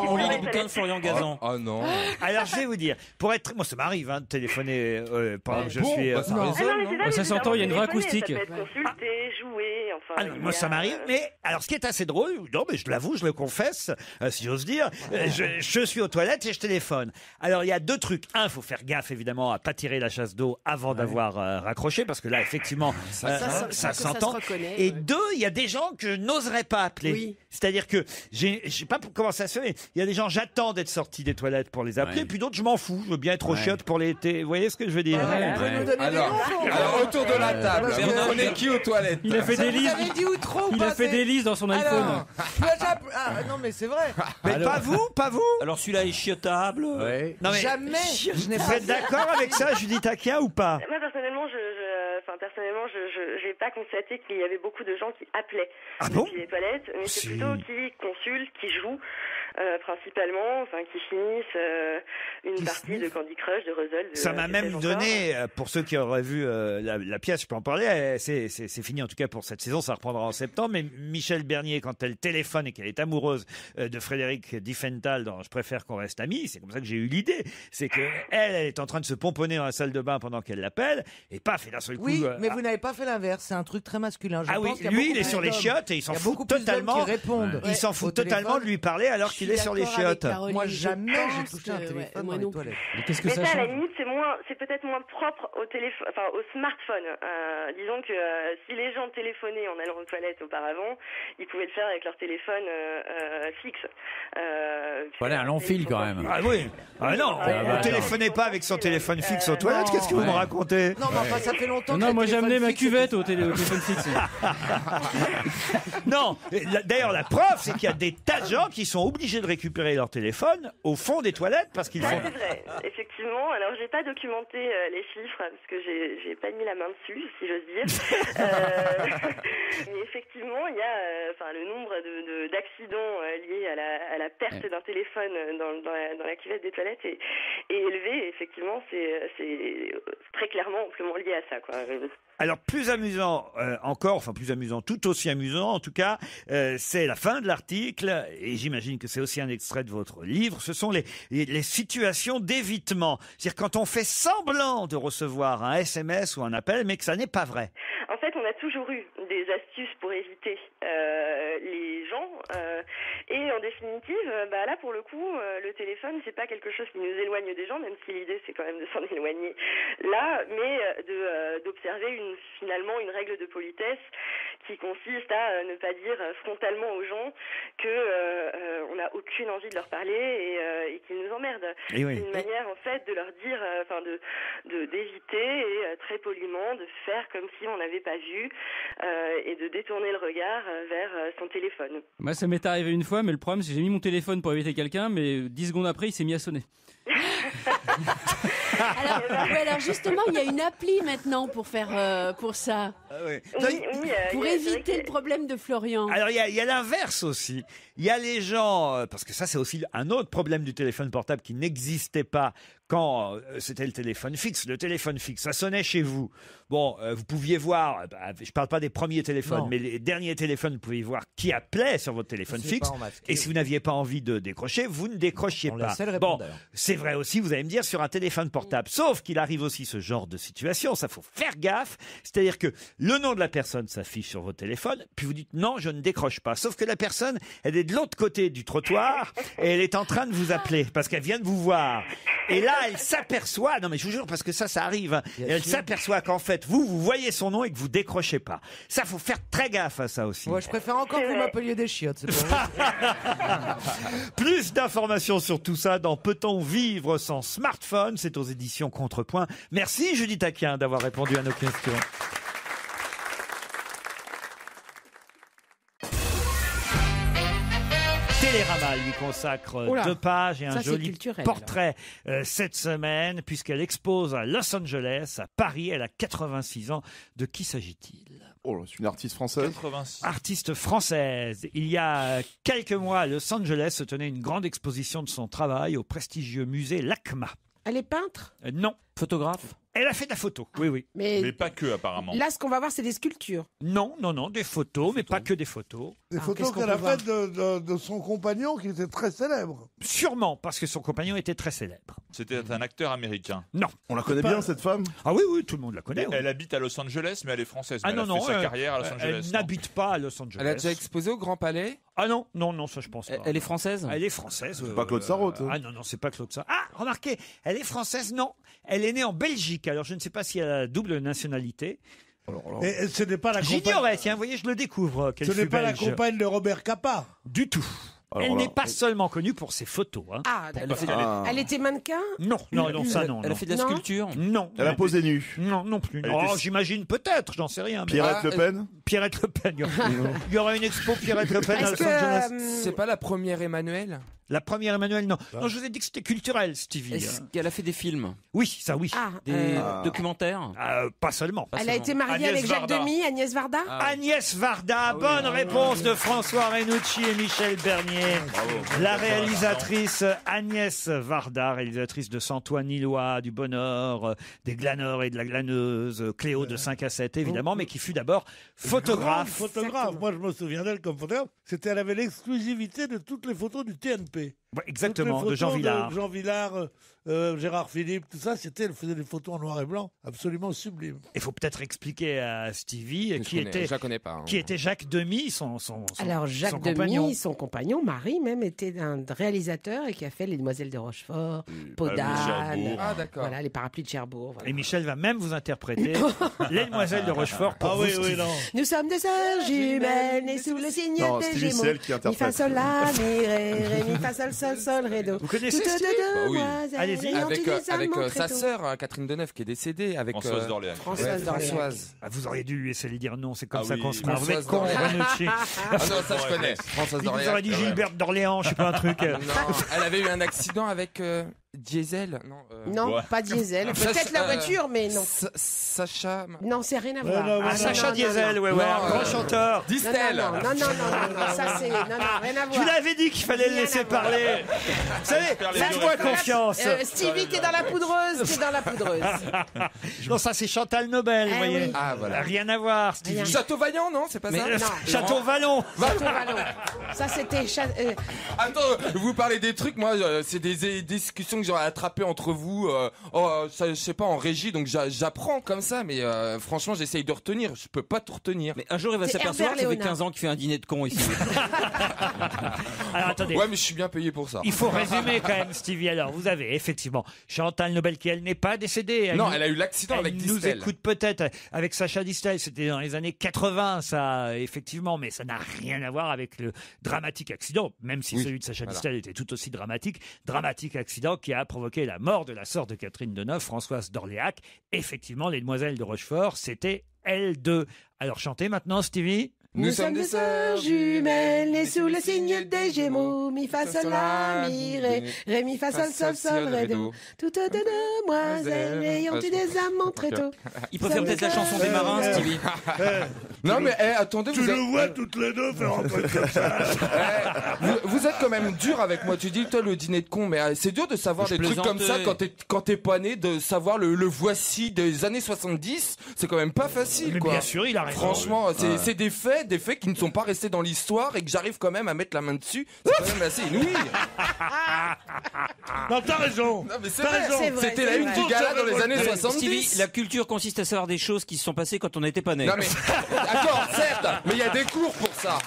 on lit les bouquins de Florian Gazan. Oh non. Alors, je vais vous dire, moi, ça m'arrive de téléphoner pendant que je suis... ça résonne, non ça s'entend, il y a une vraie acoustique. Ça peut être consulter, jouer, enfin... moi, ça m'arrive, mais alors, ce qui est assez drôle, non, mais je l'avoue, je le confesse, si j'ose dire, je suis aux toilettes et je téléphone. Alors, il y a deux trucs. Un, il faut faire gaffe, évidemment, à pas tirer la chasse d'eau avant d'avoir raccroché, parce que là, effectivement, ça s'entend. Et deux, il y a des gens que je n'oserais pas appeler. Oui. C'est-à-dire que, je sais pas comment ça se fait, il y a des gens, j'attends d'être sorti des toilettes pour les appeler, puis d'autres, je m'en fous. Je veux bien être aux chiottes pour les... Vous voyez ce que je veux dire? Alors, autour de la table, vous prenez qui aux toilettes? Il a fait des listes. Il a fait des listes dans son iPhone. Non mais c'est vrai. Mais pas vous? Alors celui-là est chiottable. Non, mais Jamais. Je n'ai vous pas êtes d'accord avec ça, Judith Aquien, ou pas? Moi, personnellement, j'ai pas constaté qu'il y avait beaucoup de gens qui appelaient depuis les toilettes, mais c'est plutôt qui consultent, qui jouent. Principalement, qui finissent une partie de Candy Crush, de Puzzle. Ça m'a même donné, pour ceux qui auraient vu la pièce, je peux en parler, c'est fini en tout cas pour cette saison, ça reprendra en septembre, mais Michel Bernier, quand elle téléphone et qu'elle est amoureuse de Frédéric Diffenthal dans Je préfère qu'on reste amis, c'est comme ça que j'ai eu l'idée, c'est que elle est en train de se pomponner dans la salle de bain pendant qu'elle l'appelle, et paf, et d'un seul coup... Oui, mais vous n'avez pas fait l'inverse, c'est un truc très masculin. Lui, il est sur les chiottes et il s'en fout totalement. Il s'en fout totalement de lui parler alors qu'il est sur les chiottes. Moi, jamais j'ai touché un téléphone dans les toilettes. Qu'est-ce que mais ça ça, à la change? limite, c'est peut-être moins propre au téléphone, au smartphone. Disons que si les gens téléphonaient en allant aux toilettes auparavant, ils pouvaient le faire avec leur téléphone fixe. Voilà, un long fil quand même. Ah oui. Ah non, on téléphonait pas avec son téléphone fixe aux toilettes. Qu'est-ce que vous me racontez? Non, mais enfin, ça fait longtemps. Non, moi j'ai amené ma cuvette au téléphone fixe. Non, d'ailleurs la preuve, c'est qu'il y a des tas de gens qui sont obligés de récupérer leur téléphone au fond des toilettes parce qu'ils font... C'est vrai, effectivement. Alors, j'ai pas documenté les chiffres parce que j'ai pas mis la main dessus, si j'ose dire. Mais effectivement, il y a le nombre d'accidents liés à la perte d'un téléphone dans la cuvette des toilettes est élevé. Et effectivement, c'est très clairement amplement lié à ça, quoi. Alors, plus amusant encore, enfin plus amusant, tout aussi amusant en tout cas, c'est la fin de l'article, et j'imagine que c'est aussi un extrait de votre livre, ce sont les situations d'évitement. C'est-à-dire quand on fait semblant de recevoir un SMS ou un appel, mais que ça n'est pas vrai. En fait, on a toujours eu des astuces pour éviter les gens, Et en définitive, là pour le coup, le téléphone c'est pas quelque chose qui nous éloigne des gens, même si l'idée c'est quand même de s'en éloigner là, mais d'observer finalement une règle de politesse qui consiste à ne pas dire frontalement aux gens que on n'a aucune envie de leur parler et qu'ils nous emmerdent. Et oui. C'est une manière en fait de leur dire, d'éviter et très poliment de faire comme si on n'avait pas vu et de détourner le regard vers son téléphone. Moi, ça m'est arrivé une fois, mais le problème, c'est que j'ai mis mon téléphone pour éviter quelqu'un, mais 10 secondes après, il s'est mis à sonner. Alors justement, il y a une appli maintenant pour faire pour ça. Pour éviter le problème de Florian. Alors il y a l'inverse aussi. Il y a les gens, parce que ça c'est aussi un autre problème du téléphone portable qui n'existait pas quand c'était le téléphone fixe. Le téléphone fixe, ça sonnait chez vous. Bon, vous pouviez voir, je parle pas des premiers téléphones, mais les derniers téléphones, vous pouviez voir qui appelait sur votre téléphone fixe. Et si vous n'aviez pas envie de décrocher, vous ne décrochiez pas. Bon, c'est vrai aussi, vous allez me dire, sur un téléphone portable. Sauf qu'il arrive aussi ce genre de situation, ça faut faire gaffe. C'est-à-dire que le nom de la personne s'affiche sur votre téléphone, puis vous dites non, je ne décroche pas. Sauf que la personne, elle est de l'autre côté du trottoir et elle est en train de vous appeler parce qu'elle vient de vous voir. Et là, elle s'aperçoit, non mais je vous jure, parce que ça arrive, et elle s'aperçoit qu'en fait, vous voyez son nom et que vous décrochez pas. Ça, faut faire très gaffe à ça aussi. Moi, je préfère encore que vous m'appeliez des chiottes. C'est Plus d'informations sur tout ça dans Peut-on vivre sans smartphone? C'est aux éditions Contrepoint. Merci Judith Aquin d'avoir répondu à nos questions. Télérama lui consacre 2 pages et un joli portrait cette semaine, puisqu'elle expose à Los Angeles, à Paris. Elle a 86 ans. De qui s'agit-il? Oh, c'est une artiste française. 86. Artiste française. Il y a quelques mois, à Los Angeles se tenait une grande exposition de son travail au prestigieux musée LACMA. Elle est peintre? Non. Photographe? Elle a fait de la photo, oui. Mais pas que, apparemment. Là, ce qu'on va voir, c'est des sculptures. Non, des photos, mais pas que des photos. Des photos qu'elle a faites de son compagnon qui était très célèbre. Sûrement, parce que son compagnon était très célèbre. C'était un acteur américain. Non. On la connaît bien, cette femme? Ah oui, tout le monde la connaît. Elle habite à Los Angeles, mais elle est française. Ah elle a fait sa carrière à Los Angeles. Elle n'habite pas à Los Angeles. Elle a déjà exposé au Grand Palais? Ah non, ça je pense pas. Elle est française? Elle est française. C'est pas Claude Sarraute. Ah non, c'est pas Claude Sarraute. Ah, remarquez, elle est française, non. Elle est née en Belgique, alors je ne sais pas si elle a la double nationalité. Et ce n'est pas la compagne. J'ignorais, tiens, vous voyez, je le découvre. Ce n'est pas la compagne de Robert Capa. Du tout. Elle n'est pas seulement connue pour ses photos. Hein. Ah, d'accord. Elle était mannequin? Non, ça non. Elle a fait de la sculpture? Non. Elle a posé nue? Non plus. Oh, j'imagine peut-être, j'en sais rien. Pierrette Le Pen? Pierrette Le Pen. Il y aura une expo Pierrette Le Pen à Los Angeles. C'est pas la première Emmanuel? La première Emmanuel, non. Non, je vous ai dit que c'était culturel, Stevie. Est-ce qu'elle a fait des films? Oui, ça oui. Des documentaires? Pas seulement. Elle a été mariée avec Jacques Demy, Agnès Varda? Agnès Varda, bonne réponse de François Renucci et Michel Bernier. La réalisatrice Agnès Varda, réalisatrice de Santoine Nilois, du Bonheur, des Glaneurs et de la Glaneuse, Cléo de 5 à 7 évidemment, mais qui fut d'abord photographe. Photographe, moi je me souviens d'elle comme photographe. Elle avait l'exclusivité de toutes les photos du TNP. Ouais, exactement, de Jean Villard. Jean Villard, Gérard Philippe, tout ça, elle faisait des photos en noir et blanc, absolument sublimes. Il faut peut-être expliquer à Stevie qui était Jacques Demy, son Alors Jacques Demy, son compagnon, Marie même, était un réalisateur et qui a fait Les Demoiselles de Rochefort, Peau d'âne, voilà, les parapluies de Cherbourg. Voilà. Et Michel va même vous interpréter Les Demoiselles de Rochefort pour vous, Stevie. Non. Nous sommes des sœurs jumelles nées sous le signe des Gémeaux. Mi fa sol la mi ré mi fa sol sol sol ré do. Vous connaissez Stevie? Oui. Allez-y. Avec sa sœur Catherine Deneuve qui est décédée, avec Françoise d'Orléans. Françoise. Vous auriez dû lui laisser lui dire non, c'est comme ça qu'on se marre. Vous êtes con, Renucci. Ah non, ça je connais. Françoise d'Orléans. Vous auriez dit Gilberte d'Orléans, je sais pas un truc. Non, elle avait eu un accident avec Diesel. Non, pas Diesel. Peut-être la voiture, mais non. Sacha. Non, c'est rien à voir. Sacha Diesel, ouais, un grand chanteur. Distel. Non, ça c'est rien à voir. Je vous l'avais dit qu'il fallait le laisser parler. Vous savez, faites-moi confiance. Stevie, t'es dans la poudreuse, Non, ça c'est Chantal Nobel, vous voyez. Ah voilà. Rien à voir, Stevie. Château Vaillant, non, c'est pas ça? Château Vallon. Ça c'était. Attends, vous parlez des trucs, moi, c'est des discussions que que j'aurais attrapé entre vous, ça, je sais pas, en régie, donc j'apprends comme ça, mais franchement, j'essaye de retenir. Je peux pas tout retenir. Mais un jour, il va s'apercevoir que ça fait 15 ans qu'il fait un dîner de con ici. Alors attendez. Ouais, mais je suis bien payé pour ça. Il faut résumer quand même, Stevie. Alors, vous avez effectivement Chantal Nobel qui, elle, n'est pas décédée. Elle a eu l'accident avec Distel. Elle nous écoute peut-être avec Sacha Distel. C'était dans les années 80, ça, effectivement, mais ça n'a rien à voir avec le dramatique accident, même si celui de Sacha Distel était tout aussi dramatique. Dramatique accident qui a provoqué la mort de la sœur de Catherine Deneuve, Françoise d'Orléac. Effectivement, les demoiselles de Rochefort, c'était elles deux. Alors, chantez maintenant, Stevie. Nous sommes des sœurs jumelles, nées sous le signe des Gémeaux. Mi fa sol la mi ré, ré mi fa sol sol sol ré do. Toutes deux demoiselles ayant eu des amants très tôt. Il préfère peut-être la chanson des marins, Stevie. Non mais attendez, tu le vois toutes les deux faire un truc comme ça. Vous êtes quand même dur avec moi. Tu dis toi le dîner de con, mais c'est dur de savoir des trucs comme ça quand t'es pas né, de savoir le voici des années 70. C'est quand même pas facile, mais quoi. Bien sûr, il a raison. Franchement, c'est des faits qui ne sont pas restés dans l'histoire et que j'arrive quand même à mettre la main dessus. C'est quand même assez inouï. Non, t'as raison. Non, mais c'est vrai. C'était la une du gala dans les années 70. Stevie, la culture consiste à savoir des choses qui se sont passées quand on n'était pas né. Non mais d'accord, certes, mais il y a des cours pour ça.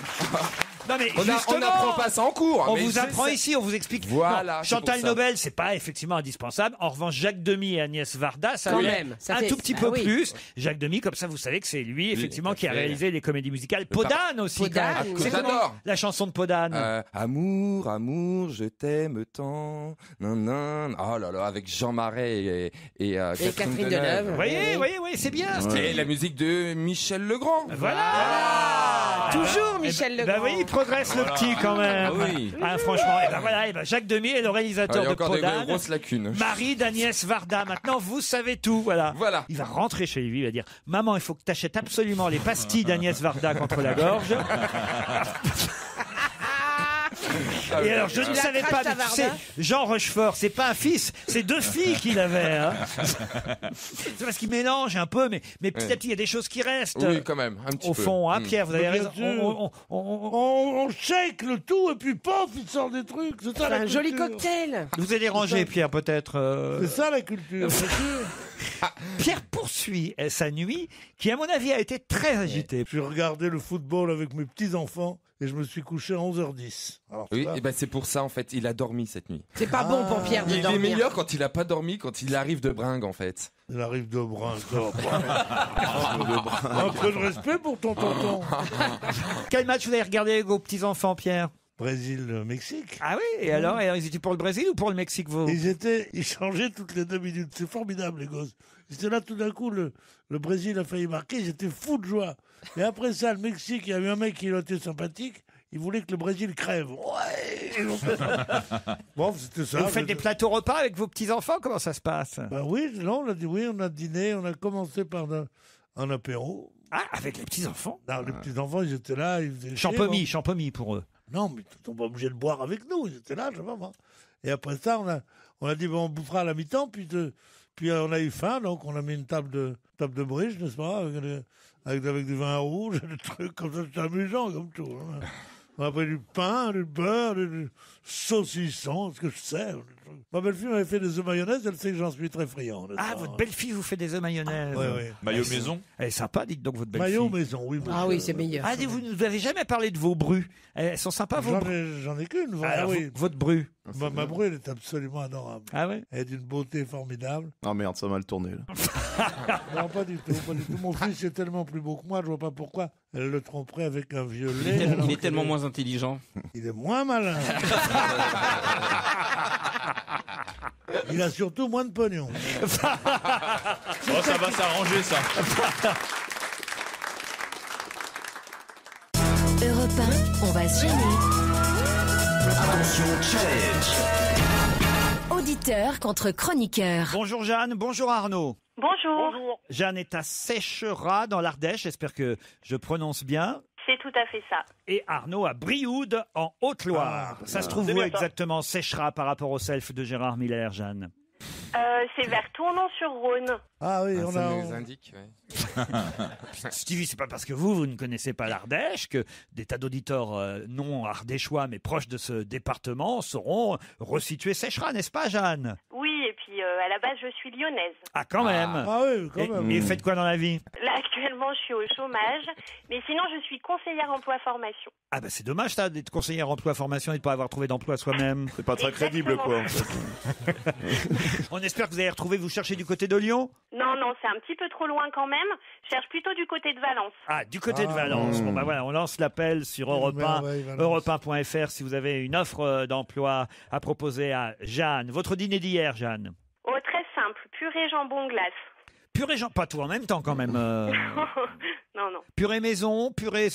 Non mais on n'apprend pas ça en cours. On vous apprend ici, on vous explique. Voilà. Non, Chantal Nobel, c'est pas effectivement indispensable. En revanche, Jacques Demy et Agnès Varda, ça quand fait même, ça un fait... tout petit peu plus. Jacques Demy, comme ça, vous savez que c'est lui, effectivement, qui a réalisé les comédies musicales. Podane aussi. Podane. C'est comment la chanson de Podane? Amour, amour, je t'aime tant. Non, non. Oh là là, avec Jean Marais et Catherine Deneuve. Vous voyez, c'est bien. Et la musique de Michel Legrand. Voilà. Toujours Michel Legrand. Bah oui, il progresse le petit quand même. Oui. Franchement, et ben voilà, Jacques Demy est le réalisateur de Podane. Il y a encore des grosses lacunes. Mari d'Agnès Varda. Maintenant, vous savez tout. Voilà. Il va rentrer chez lui, il va dire maman, il faut que tu achètes absolument les pastilles d'Agnès Varda contre la gorge. Et alors, je ne savais pas, mais tu sais, Jean Rochefort, c'est pas un fils, c'est 2 filles qu'il avait. Hein. C'est parce qu'il mélange un peu, mais petit à petit, il y a des choses qui restent. Oui, quand même, un petit peu. Au fond, hein, Pierre, vous avez raison. On shake le tout et puis pof, il sort des trucs. C'est ça, un joli cocktail. Vous avez dérangé, Pierre, peut-être. C'est ça la culture, c'est sûr. Pierre poursuit sa nuit, qui, à mon avis, a été très agitée. J'ai regardé le football avec mes petits-enfants. Et je me suis couché à 11h10. Alors, oui, et ben c'est pour ça en fait, il a dormi cette nuit. C'est pas bon pour Pierre de dormir. Il est meilleur quand il a pas dormi, quand il arrive de bringue en fait. Il arrive de bringue. Un peu de respect pour ton tonton. Quel match vous avez regardé avec vos petits-enfants, Pierre? Brésil-Mexique. Ah oui, et alors ils étaient pour le Brésil ou pour le Mexique, vous? Ils changeaient toutes les 2 minutes. C'est formidable, les gosses. Ils étaient là, tout d'un coup, le Brésil a failli marquer. J'étais fou de joie. Et après ça, le Mexique, il y a eu un mec qui était sympathique. Il voulait que le Brésil crève. Ouais. Bon, c'était ça. Vous faites des plateaux repas avec vos petits-enfants? Comment ça se passe? Ben oui, non, on a dit oui, on a dîné. On a commencé par un apéro. Ah, avec les petits-enfants? Non, les petits-enfants, ils étaient là. Ils faisaient Champomis pour eux. Non, mais ils sont pas obligés de boire avec nous. Ils étaient là, je sais pas moi. Et après ça, on a dit, bon, on bouffera à la mi-temps. Puis on a eu faim, donc on a mis une table de bridge, n'est-ce pas, avec du vin rouge, des trucs comme ça. C'est amusant comme tout. Hein. On a pris du pain, du beurre, du saucisson, ce que je sais. Ma belle-fille m'avait fait des œufs mayonnaise, elle sait que j'en suis très friand. Ah, votre belle-fille vous fait des œufs mayonnaise. Oui. Maillot maison. Elle est sympa, dites donc, votre belle-fille. Maillot maison, oui. Ah oui, c'est meilleur. Ah, vous ne nous avez jamais parlé de vos brus. Elles sont sympas, vos brus? J'en ai qu'une. Ah, oui. Votre bru. Ma bru, elle est absolument adorable. Ah ouais? Elle est d'une beauté formidable. Ah merde, ça a mal tourné là. Non, pas du tout. Mon fils est tellement plus beau que moi, je vois pas pourquoi elle le tromperait avec un violet. Il est tellement moins intelligent. Il est moins malin. Il a surtout moins de pognon. Oh, ça va s'arranger, ça. Europe 1, on va se gêner. Attention, challenge. Auditeur contre chroniqueur. Bonjour Jeanne, bonjour Arnaud. Bonjour. Jeanne est à Sécherat dans l'Ardèche, j'espère que je prononce bien. C'est tout à fait ça. Et Arnaud à Brioude en Haute-Loire. Ça se trouve où exactement, Sécherat, par rapport au self de Gérard Miller, Jeanne? C'est vers Tournon-sur-Rhône. Ah oui, ça nous indique. Ouais. Stevie, c'est pas parce que vous ne connaissez pas l'Ardèche que des tas d'auditeurs non ardéchois mais proches de ce département sauront resituer Sécheras, n'est-ce pas, Jeanne? Oui, et puis à la base, je suis lyonnaise. Ah, quand même. Ah oui, quand même. Et faites quoi dans la vie? Là, actuellement, je suis au chômage, mais sinon, je suis conseillère emploi-formation. Ah bah c'est dommage ça d'être conseillère emploi-formation et de pas avoir trouvé d'emploi soi-même. C'est pas très crédible, quoi. En fait. On espère que vous allez retrouver, vous cherchez du côté de Lyon? Non, c'est un petit peu trop loin quand même. Je cherche plutôt du côté de Valence. Ah, du côté de Valence. Bon, bah voilà, on lance l'appel sur Europe 1, europe1.fr si vous avez une offre d'emploi à proposer à Jeanne. Votre dîner d'hier, Jeanne? Oh, très simple. Purée jambon glace. Purée pas tout en même temps quand même. Non. Purée maison, purée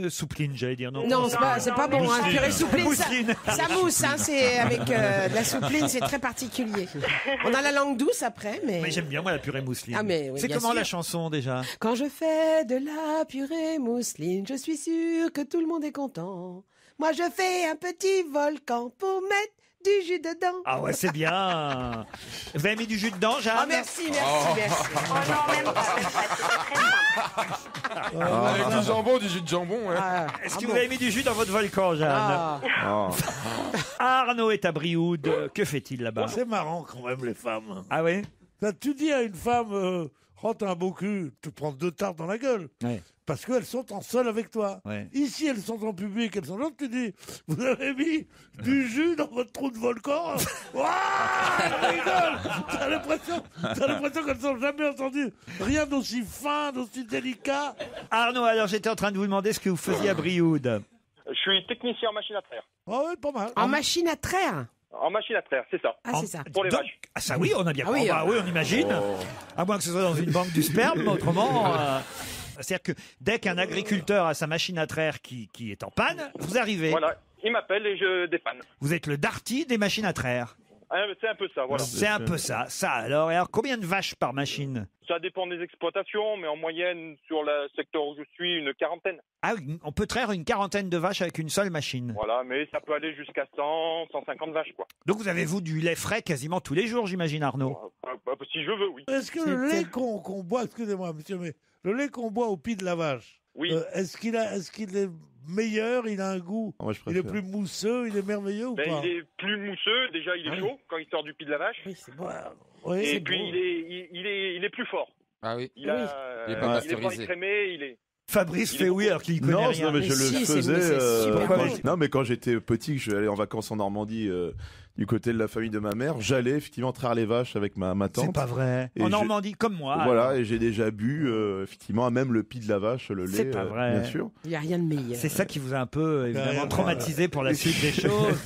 soupline, j'allais dire. Non, c'est pas bon. Hein. Purée soupline, ça mousse. Hein, c'est avec de la soupline, c'est très particulier. On a la langue douce après, mais... Mais j'aime bien, moi, la purée mousseline. Ah, mais oui, c'est bien comment sûr. la chanson, déjà? Quand je fais de la purée mousseline, je suis sûr que tout le monde est content. Moi, je fais un petit volcan pour mettre du jus dedans. Ah ouais, c'est bien. Vous avez mis du jus dedans, Jeanne? Oh, merci. Oh non, même pas. C'est très simple. Avec du jambon, du jus de jambon. Ouais. Est-ce que vous avez mis du jus dans votre volcan, Jeanne? Arnaud est à Brioude. Que fait-il là-bas? C'est marrant quand même, les femmes. Ah oui? Tu dis à une femme, t'as un beau cul, tu te prends 2 tartes dans la gueule. Ouais. Parce qu'elles sont en seul avec toi. Ouais. Ici, elles sont en public, elles sont là, tu dis, vous avez mis du jus dans votre trou de volcan. Waouh, rigole. T'as l'impression qu'elles n'ont jamais entendu rien d'aussi fin, d'aussi délicat. Arnaud, alors j'étais en train de vous demander ce que vous faisiez à Brioude. Je suis technicien en machine à traire. Ah ouais, pas mal. En machine à traire? En machine à traire, c'est ça. Ah, c'est ça. Pour les Donc, vaches. Ah ça oui, on a bien Ah oui, oui, on imagine. À moins que ce soit dans une banque du sperme, autrement... C'est-à-dire que dès qu'un agriculteur a sa machine à traire qui est en panne, vous arrivez. Voilà, il m'appelle et je dépanne. Vous êtes le Darty des machines à traire. C'est un peu ça, voilà. C'est un peu ça. Alors, combien de vaches par machine? Ça dépend des exploitations, mais en moyenne, sur le secteur où je suis, une 40aine. Ah oui, on peut traire une 40aine de vaches avec une seule machine. Voilà, mais ça peut aller jusqu'à 100, 150 vaches, quoi. Donc vous avez, vous, du lait frais quasiment tous les jours, j'imagine, Arnaud? Si je veux, oui. Est-ce que le lait qu'on boit, excusez-moi, monsieur, mais le lait qu'on boit au pied de la vache, oui. Est-ce qu'il est meilleur, il a un goût, il est plus mousseux, il est merveilleux ou pas? Il est plus mousseux, déjà il est chaud quand il sort du pied de la vache. Oui, c'est bon. Et puis il est plus fort. Ah oui. Il est pas écrémé, il est... Fabrice fait oui alors qu'il connaît rien. Non, mais je le faisais. Non, mais quand j'étais petit, je suis allé en vacances en Normandie du côté de la famille de ma mère. J'allais effectivement traire les vaches avec ma tante. C'est pas vrai. En Normandie, comme moi. Voilà, alors. et j'ai déjà bu effectivement même le pied de la vache, le lait. C'est pas vrai. Bien sûr. Il n'y a rien de meilleur. C'est ça qui vous a un peu évidemment traumatisé pour la suite des choses.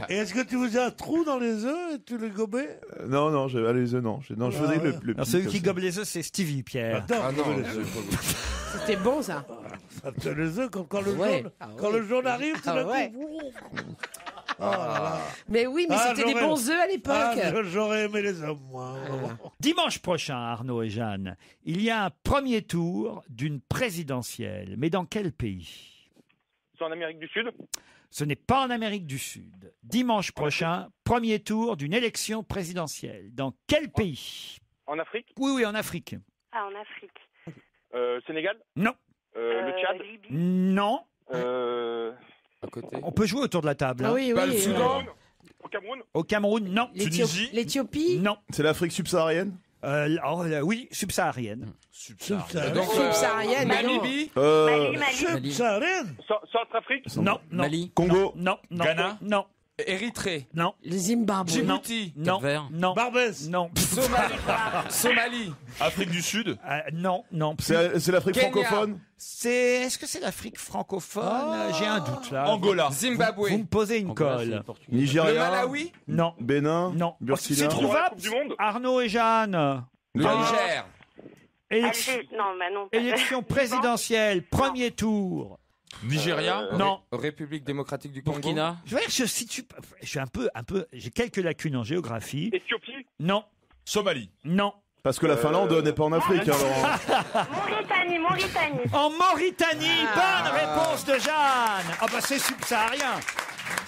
Et est-ce que tu faisais un trou dans les œufs et tu les gobais? Non, j'avais les œufs, non. Je faisais le alors, celui qui gobe les œufs, c'est Stevie, Pierre. Ah non, c'était bon ça. Ça les œufs quand le jaune arrive, tout d'un coup. Mais oui, mais c'était des bons œufs à l'époque. J'aurais aimé les hommes, moi. Dimanche prochain, Arnaud et Jeanne, il y a un premier tour d'une présidentielle. Mais dans quel pays? C'est en Amérique du Sud? Ce n'est pas en Amérique du Sud. Dimanche prochain, premier tour d'une élection présidentielle. Dans quel pays? En Afrique? Oui, en Afrique. Ah, en Afrique. Sénégal? Non. Le Tchad? Non. À côté. On peut jouer autour de la table. Ah oui, Pas le Soudan? Au Cameroun? Au Cameroun, non. L'Éthiopie? Non. C'est l'Afrique subsaharienne? Oui, subsaharienne. Donc, subsaharienne. Namibie? Subsaharienne? Centrafrique? Non. Mali? Congo? Non. Ghana? Non. Érythrée? Non. Le Zimbabwe? Djibouti? Non. Non. Barbès? Non. Somalie? Afrique du Sud? Non. C'est l'Afrique Kenya. francophone? Est-ce que c'est l'Afrique francophone? J'ai un doute là. Angola? Zimbabwe? Vous me posez une colle. Nigeria? Le Malawi? Non. Bénin? Non. Burkina? C'est trouvable. Coupe du monde? Arnaud et Jeanne. Le Niger? Non. Élection présidentielle, premier tour. Nigeria? Non. République démocratique du Congo? Burkina? Je veux dire, je suis un peu, j'ai quelques lacunes en géographie. Éthiopie? Non. Somalie? Non. Parce que la Finlande n'est pas en Afrique, alors. Mauritanie. En Mauritanie, bonne réponse de Jeanne. Ah bah c'est subsaharien.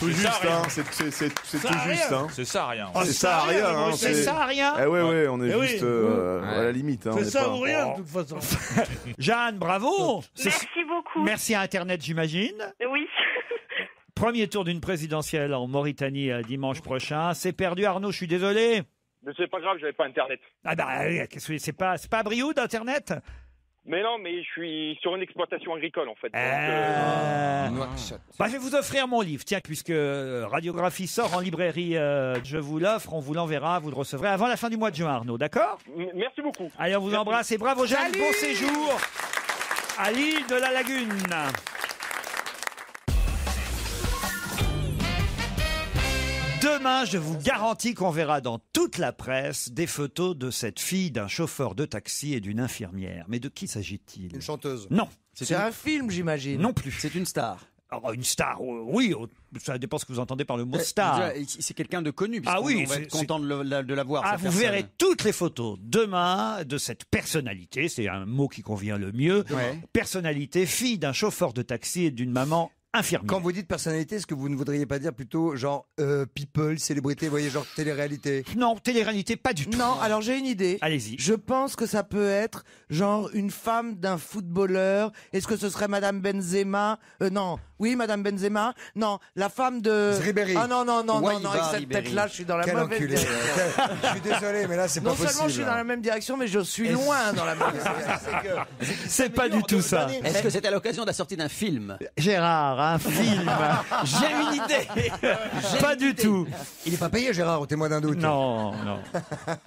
Tout C'est juste, ça, rien. hein. C'est tout Ça, juste, rien. hein. C'est ça, rien. C'est ça, rien. Hein. C'est ça, rien. Eh ouais, on est Eh oui. juste à la limite. Hein, on C'est est ça pas- ou rien, de toute façon. Jeanne, bravo. Merci beaucoup. Merci à Internet, j'imagine. Oui. Premier tour d'une présidentielle en Mauritanie dimanche prochain. C'est perdu, Arnaud, je suis désolé. Mais c'est pas grave, j'avais pas Internet. Ah bah, qu'est-ce que c'est pas à Brioude, Internet? Mais non, mais je suis sur une exploitation agricole, en fait. Bah, je vais vous offrir mon livre, tiens, puisque Radiographie sort en librairie, je vous l'offre, on vous l'enverra, vous le recevrez avant la fin du mois de juin, Arnaud, d'accord? Merci beaucoup. Allez, on vous embrasse et bravo Jeanne, Salut. bon séjour à l'île de la Lagune. Demain, je vous garantis qu'on verra dans toute la presse des photos de cette fille, d'un chauffeur de taxi et d'une infirmière. Mais de qui s'agit-il? Une chanteuse. Non. C'est un film, j'imagine. Non plus. C'est une star. Alors, une star, oui, ça dépend ce que vous entendez par le mot star. C'est quelqu'un de connu. Ah oui, on va c'est- être content de la voir. Ah, cette vous personne. verrez toutes les photos demain de cette personnalité, c'est un mot qui convient le mieux. Ouais. Personnalité, fille d'un chauffeur de taxi et d'une maman infirmière. Quand vous dites personnalité, est-ce que vous ne voudriez pas dire plutôt genre people, célébrité, vous voyez, genre télé-réalité? Non, télé-réalité, pas du tout. Non, alors j'ai une idée. Allez-y. Je pense que ça peut être genre une femme d'un footballeur. Est-ce que ce serait Madame Benzema? Non. Oui, Madame Benzema? Non. La femme de... Ribéry. Ah non, non, non, non, non. Avec cette Ribéry. tête-là, je suis dans la Quel mauvaise enculé. direction. Je suis désolé, mais là, c'est pas Non possible. seulement je suis dans la même direction, mais je suis loin dans la même direction. C'est pas du tout ça. Est-ce que c'est à l'occasion de la sortie d'un film? Gérard, un film. J'ai une idée. Pas du tout. Il n'est pas payé, Gérard, au témoin d'un doute. Non, non.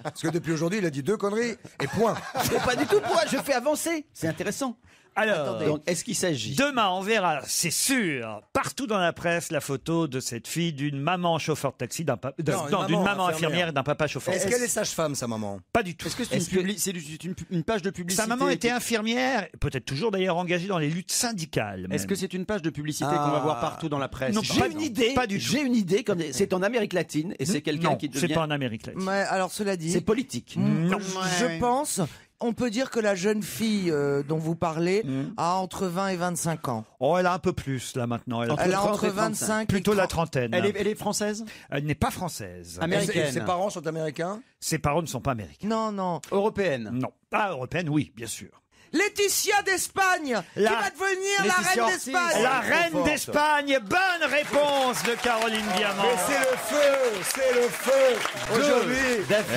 Parce que depuis aujourd'hui, il a dit 2 conneries et point. C'est pas du tout pour je fais avancer. C'est intéressant. Alors, Donc, est-ce qu'il s'agit demain, on verra, c'est sûr, partout dans la presse, la photo de cette fille, d'une maman chauffeur de taxi, d'une maman infirmière et d'un papa chauffeur. Est-ce qu'elle est sage-femme, sa maman? Pas du tout. Est-ce que c'est une page de publicité? Sa maman était infirmière, peut-être toujours d'ailleurs engagée dans les luttes syndicales. Est-ce que c'est une page de publicité qu'on va voir partout dans la presse? Non, J'ai une idée. Pas du tout. J'ai une idée. C'est en Amérique latine et c'est quelqu'un Non, qui devient. c'est pas en Amérique latine. Mais alors, cela dit... C'est politique. Non. Je pense... On peut dire que la jeune fille dont vous parlez a entre 20 et 25 ans. Oh, elle a un peu plus là maintenant. Elle a entre 25 plutôt la trentaine. Elle est française? Elle n'est pas française. Américaine. Ses parents sont américains? Ses parents ne sont pas américains. Non, non. Européenne? Non. Ah, européenne, oui, bien sûr. Laetitia d'Espagne, qui va devenir la Laetitia reine Ortiz. d'Espagne. La reine d'Espagne, bonne réponse de Caroline Diamant. Mais c'est le feu aujourd'hui.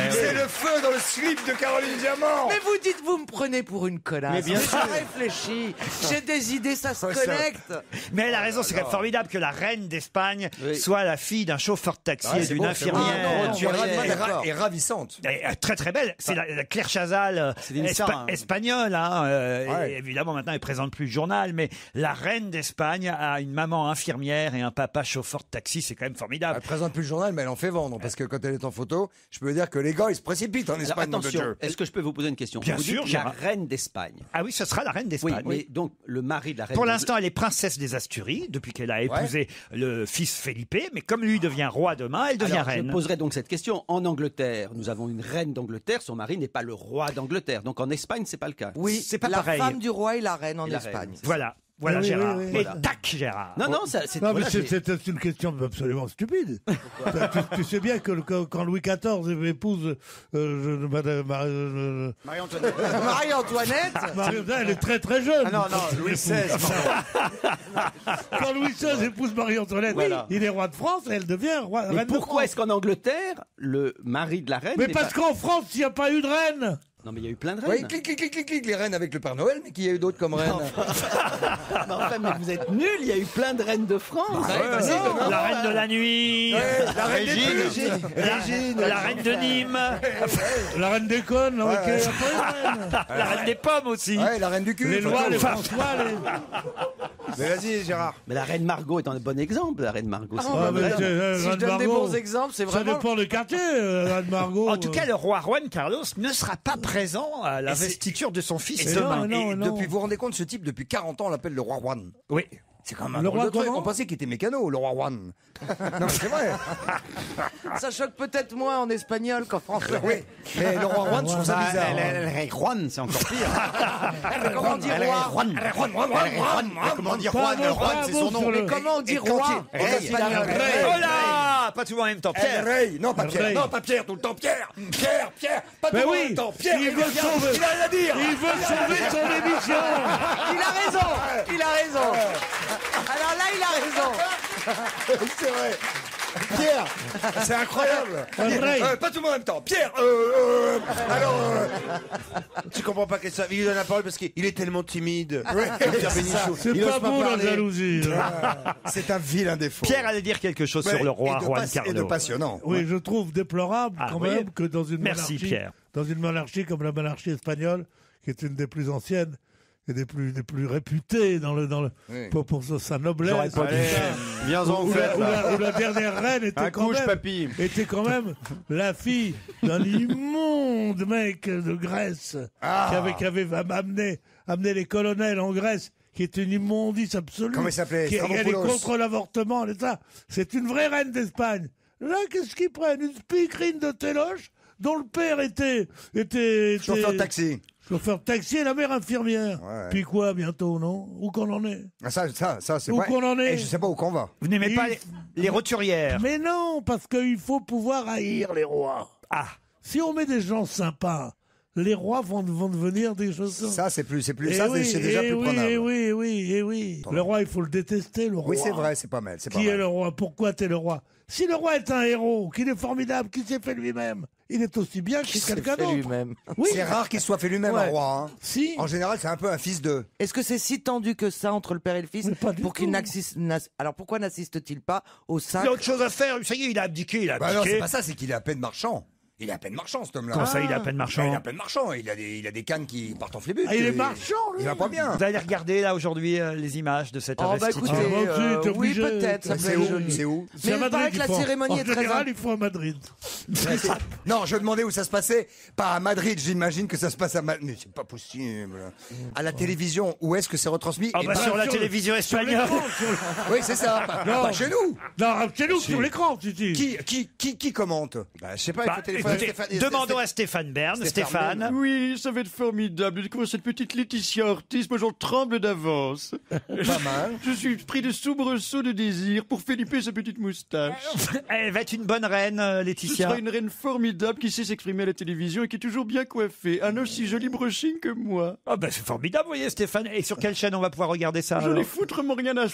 C'est le feu dans le slip de Caroline Diamant. Mais vous dites, vous me prenez pour une connasse. Mais bien sûr. J'ai réfléchi, j'ai des idées, ça se connecte. Mais elle a raison, c'est quand même formidable que la reine d'Espagne soit la fille d'un chauffeur de taxi et d'une infirmière. Et ravissante. Très très belle. C'est la Claire Chazal une star, hein. espagnole. Hein, et évidemment, maintenant, elle présente plus le journal, mais la reine d'Espagne a une maman infirmière et un papa chauffeur de taxi. C'est quand même formidable. Elle présente plus le journal, mais elle en fait vendre. Parce que quand elle est en photo, je peux vous dire que les gars, ils se précipitent en Alors, Espagne. attention, est-ce que je peux vous poser une question? Bien Vous sûr, dites la Gérard. reine d'Espagne. Ah oui, ce sera la reine d'Espagne. Oui, mais donc le mari de la reine. Pour l'instant, elle est princesse des Asturies, depuis qu'elle a épousé le fils Felipe, mais comme lui devient roi demain, elle devient Alors, reine. Je poserai donc cette question. En Angleterre, nous avons une reine d'Angleterre, son mari n'est pas le roi d'Angleterre. Donc en Espagne, c'est pas le cas. Oui, c'est pas la pareil. femme du roi et la reine en Et la Espagne. reine, Voilà. Voilà, Oui, Gérard. oui, oui, Et voilà. tac, Gérard. Non, non, c'est Non, mais voilà, c'est une question absolument stupide. tu sais bien que quand Louis XIV épouse Marie-Antoinette. Marie-Antoinette, elle est très très jeune. Ah non, non, Louis XVI. Quand Louis XVI épouse Marie-Antoinette, Voilà. il est roi de France et elle devient Mais reine de pourquoi France. est-ce qu'en Angleterre, le mari de la reine Mais n'est parce pas... qu'en France, il n'y a pas eu de reine. Non, mais il y a eu plein de Oui, reines. clic, les reines avec le Père Noël, mais qu'il y a eu d'autres comme reines. Mais enfin, mais vous êtes nuls, il y a eu plein de reines de France. La reine de la nuit, la reine des Régine, Régine. la reine de Nîmes, La reine des connes, ok, il n'y a pas eu de reine. la reine des pommes aussi. Ouais, la reine du cul. Les lois, les François, les... Mais vas-y, Gérard. Mais la reine Margot est un bon exemple, la reine Margot. c'est Ah, une mais bonne c'est, reine. Si je Reine donne des Margot, bons exemples, c'est ça vraiment... dépend le quartier, Reine Margot. En tout cas, le roi Juan Carlos ne sera pas présent à l'investiture de son fils Et demain. non, Et non. depuis, vous vous rendez compte, ce type, depuis 40 ans, on l'appelle le roi Juan. Oui. C'est quand même un Le drôle roi de truc. comment On pensait qu'il était mécano, le roi Juan. Non, mais c'est vrai. Ça choque peut-être moins en espagnol qu'en français. Oui, mais le roi Juan, je trouve ça bizarre. El rey Juan, c'est encore pire. Mais comment on dit roi? Comment on dit Juan? Juan, c'est son nom. Mais comment on dit roi en espagnol? Oh là, pas tout le monde en même temps. Pierre. El rey. Non, pas Pierre. Rey. Non, pas Pierre tout le temps. Pierre. Pas tout Mais le oui, monde temps. Pierre, il veut sauver. il a rien à dire. Il veut sauver son émission. Il a raison. Il a raison. Alors là, il a raison. C'est vrai. Pierre, c'est incroyable. Pas tout le monde en même temps. Pierre, Tu comprends pas que ça. Il lui donne la parole parce qu'il est tellement timide. Pierre Bénichou. C'est Il pas ose beau la parler. jalousie. C'est un vilain défaut. Pierre allait dire quelque chose sur le roi Juan Carlos. Et de passionnant. Oui, je trouve déplorable quand oui. même que dans une Merci, monarchie, Pierre. dans une monarchie comme la monarchie espagnole, qui est une des plus anciennes et des plus réputées Oui. pour sa noblesse. J'aurais pas dit ça. Viens-en, Où fait. la dernière reine était quand même la fille d'un immonde mec de Grèce qui avait amené les colonels en Grèce, qui est une immondice absolue. Comment il s'appelait? Elle est Stavropoulos. contre l'avortement, et ça. C'est une vraie reine d'Espagne. Là, qu'est-ce qu'ils prennent? Une speakerine de téloche dont le père était Chauffeur de taxi. Chauffeur de taxi et la mère infirmière. Ouais. Puis quoi, bientôt, non? Où qu'on en est? Ah, ça, c'est Où vrai. qu'on en est? Et je sais pas où qu'on va. Vous n'aimez pas les roturières? Mais non, parce qu'il faut pouvoir haïr les rois. Ah. Si on met des gens sympas, les rois vont devenir des choses. Ça, c'est plus. Eh Ça, oui, c'est déjà eh plus oui, prenable. eh oui. Le roi, il faut le détester, le roi. Oui, c'est vrai, c'est pas mal. Qui est le roi? Pourquoi t'es le roi? Si le roi est un héros, qu'il est formidable, qu'il s'est fait lui-même, il est aussi bien que quelqu'un d'autre. Oui. C'est rare qu'il soit fait lui-même Ouais. un roi. Hein. Si. En général, c'est un peu un fils d'eux. Est-ce que c'est si tendu que ça entre le père et le fils pour qu'il alors pourquoi n'assiste-t-il pas au Il a 5 autre chose à faire. Ça y est, il a abdiqué. Bah non, c'est pas ça, c'est qu'il est à peine marchand. Il est à peine marchand, cet homme-là. Comment ça, il est à peine marchand? Il est à peine marchand. Il a des cannes qui partent en flébut. Ah, il est marchand, lui. Il va pas bien. Vous allez regarder là aujourd'hui les images de cette Oh, bah investiture. écoutez, t'es oui, obligé. peut-être, ça peut C'est être où? joli. C'est où? Mais il paraît que la cérémonie est très En général, il faut à Madrid. Non, je demandais où ça se passait. Pas à Madrid, j'imagine que ça se passe à Madrid. Mais c'est pas possible. À la télévision, où est-ce que c'est retransmis? Ah Eh bah ben, sur la télévision espagnole. Oui, c'est ça. Pas chez nous. Non, chez nous, sur l'écran, tu dis. Qui commente? Bah, je sais pas, il faut téléphoner à Écoutez, Stéphane. demandons à Stéphane Bern. Stéphane. Oui, ça va être formidable de découvrir cette petite Laetitia Ortiz. Moi, j'en tremble d'avance. Pas mal. Je suis pris de soubresauts de désir pour Felipe sa petite moustache. Elle va être une bonne reine, Ce Laetitia. sera une reine formidable qui sait s'exprimer à la télévision et qui est toujours bien coiffée. Un aussi joli brushing que moi. Ah bah c'est formidable, vous voyez, Stéphane. Et sur quelle chaîne on va pouvoir regarder ça J'en ai alors foutrement rien à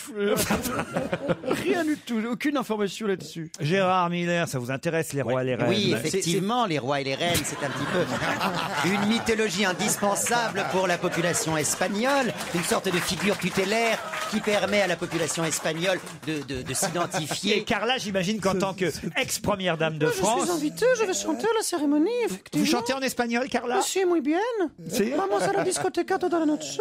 rien du tout, aucune information là-dessus. Gérard Miller, ça vous intéresse, les rois et les reines? Oui, effectivement, les rois et les reines, c'est un petit peu une mythologie indispensable pour la population espagnole, une sorte de figure tutélaire qui permet à la population espagnole de s'identifier. Et Carla, j'imagine qu'en tant que ex-première dame de Je France... suis invitée, je vais chanter à la cérémonie, effectivement. Vous chantez en espagnol, Carla? Sí, muy bien. Sí. Vamos a la discoteca toda la noche.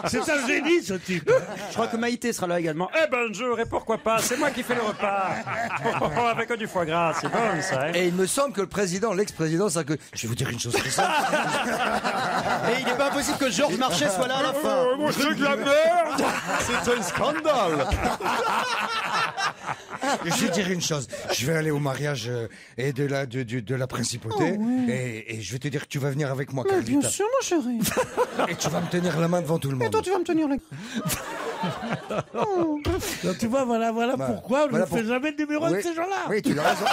C'est un génie, ce type. Je crois que Maïté sera là également. Eh ben, et pourquoi pas? C'est moi qui fais le repas. Avec du foie gras, c'est bon ça. Hein. Et il me semble que l'ex-président, ça que. Je vais vous dire une chose très simple. Et il n'est pas impossible que Georges Marchais soit là à la fin. Moi, c'est de la merde. C'est un scandale. Je vais dire une chose. Je vais aller au mariage et de la principauté. Oh, oui. Et je vais te dire que tu vas venir avec moi, Mais bien Carlita. sûr, mon chéri. Et tu vas me tenir la main devant tout le Et monde. toi, tu vas me tenir la... Oh. Donc, tu vois, voilà pourquoi je ne fais jamais le numéro de Oui. ces gens-là. Oui, tu as raison.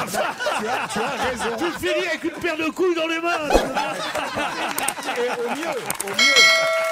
tu as raison. Tu finis avec une paire de couilles dans les mains. Et au mieux.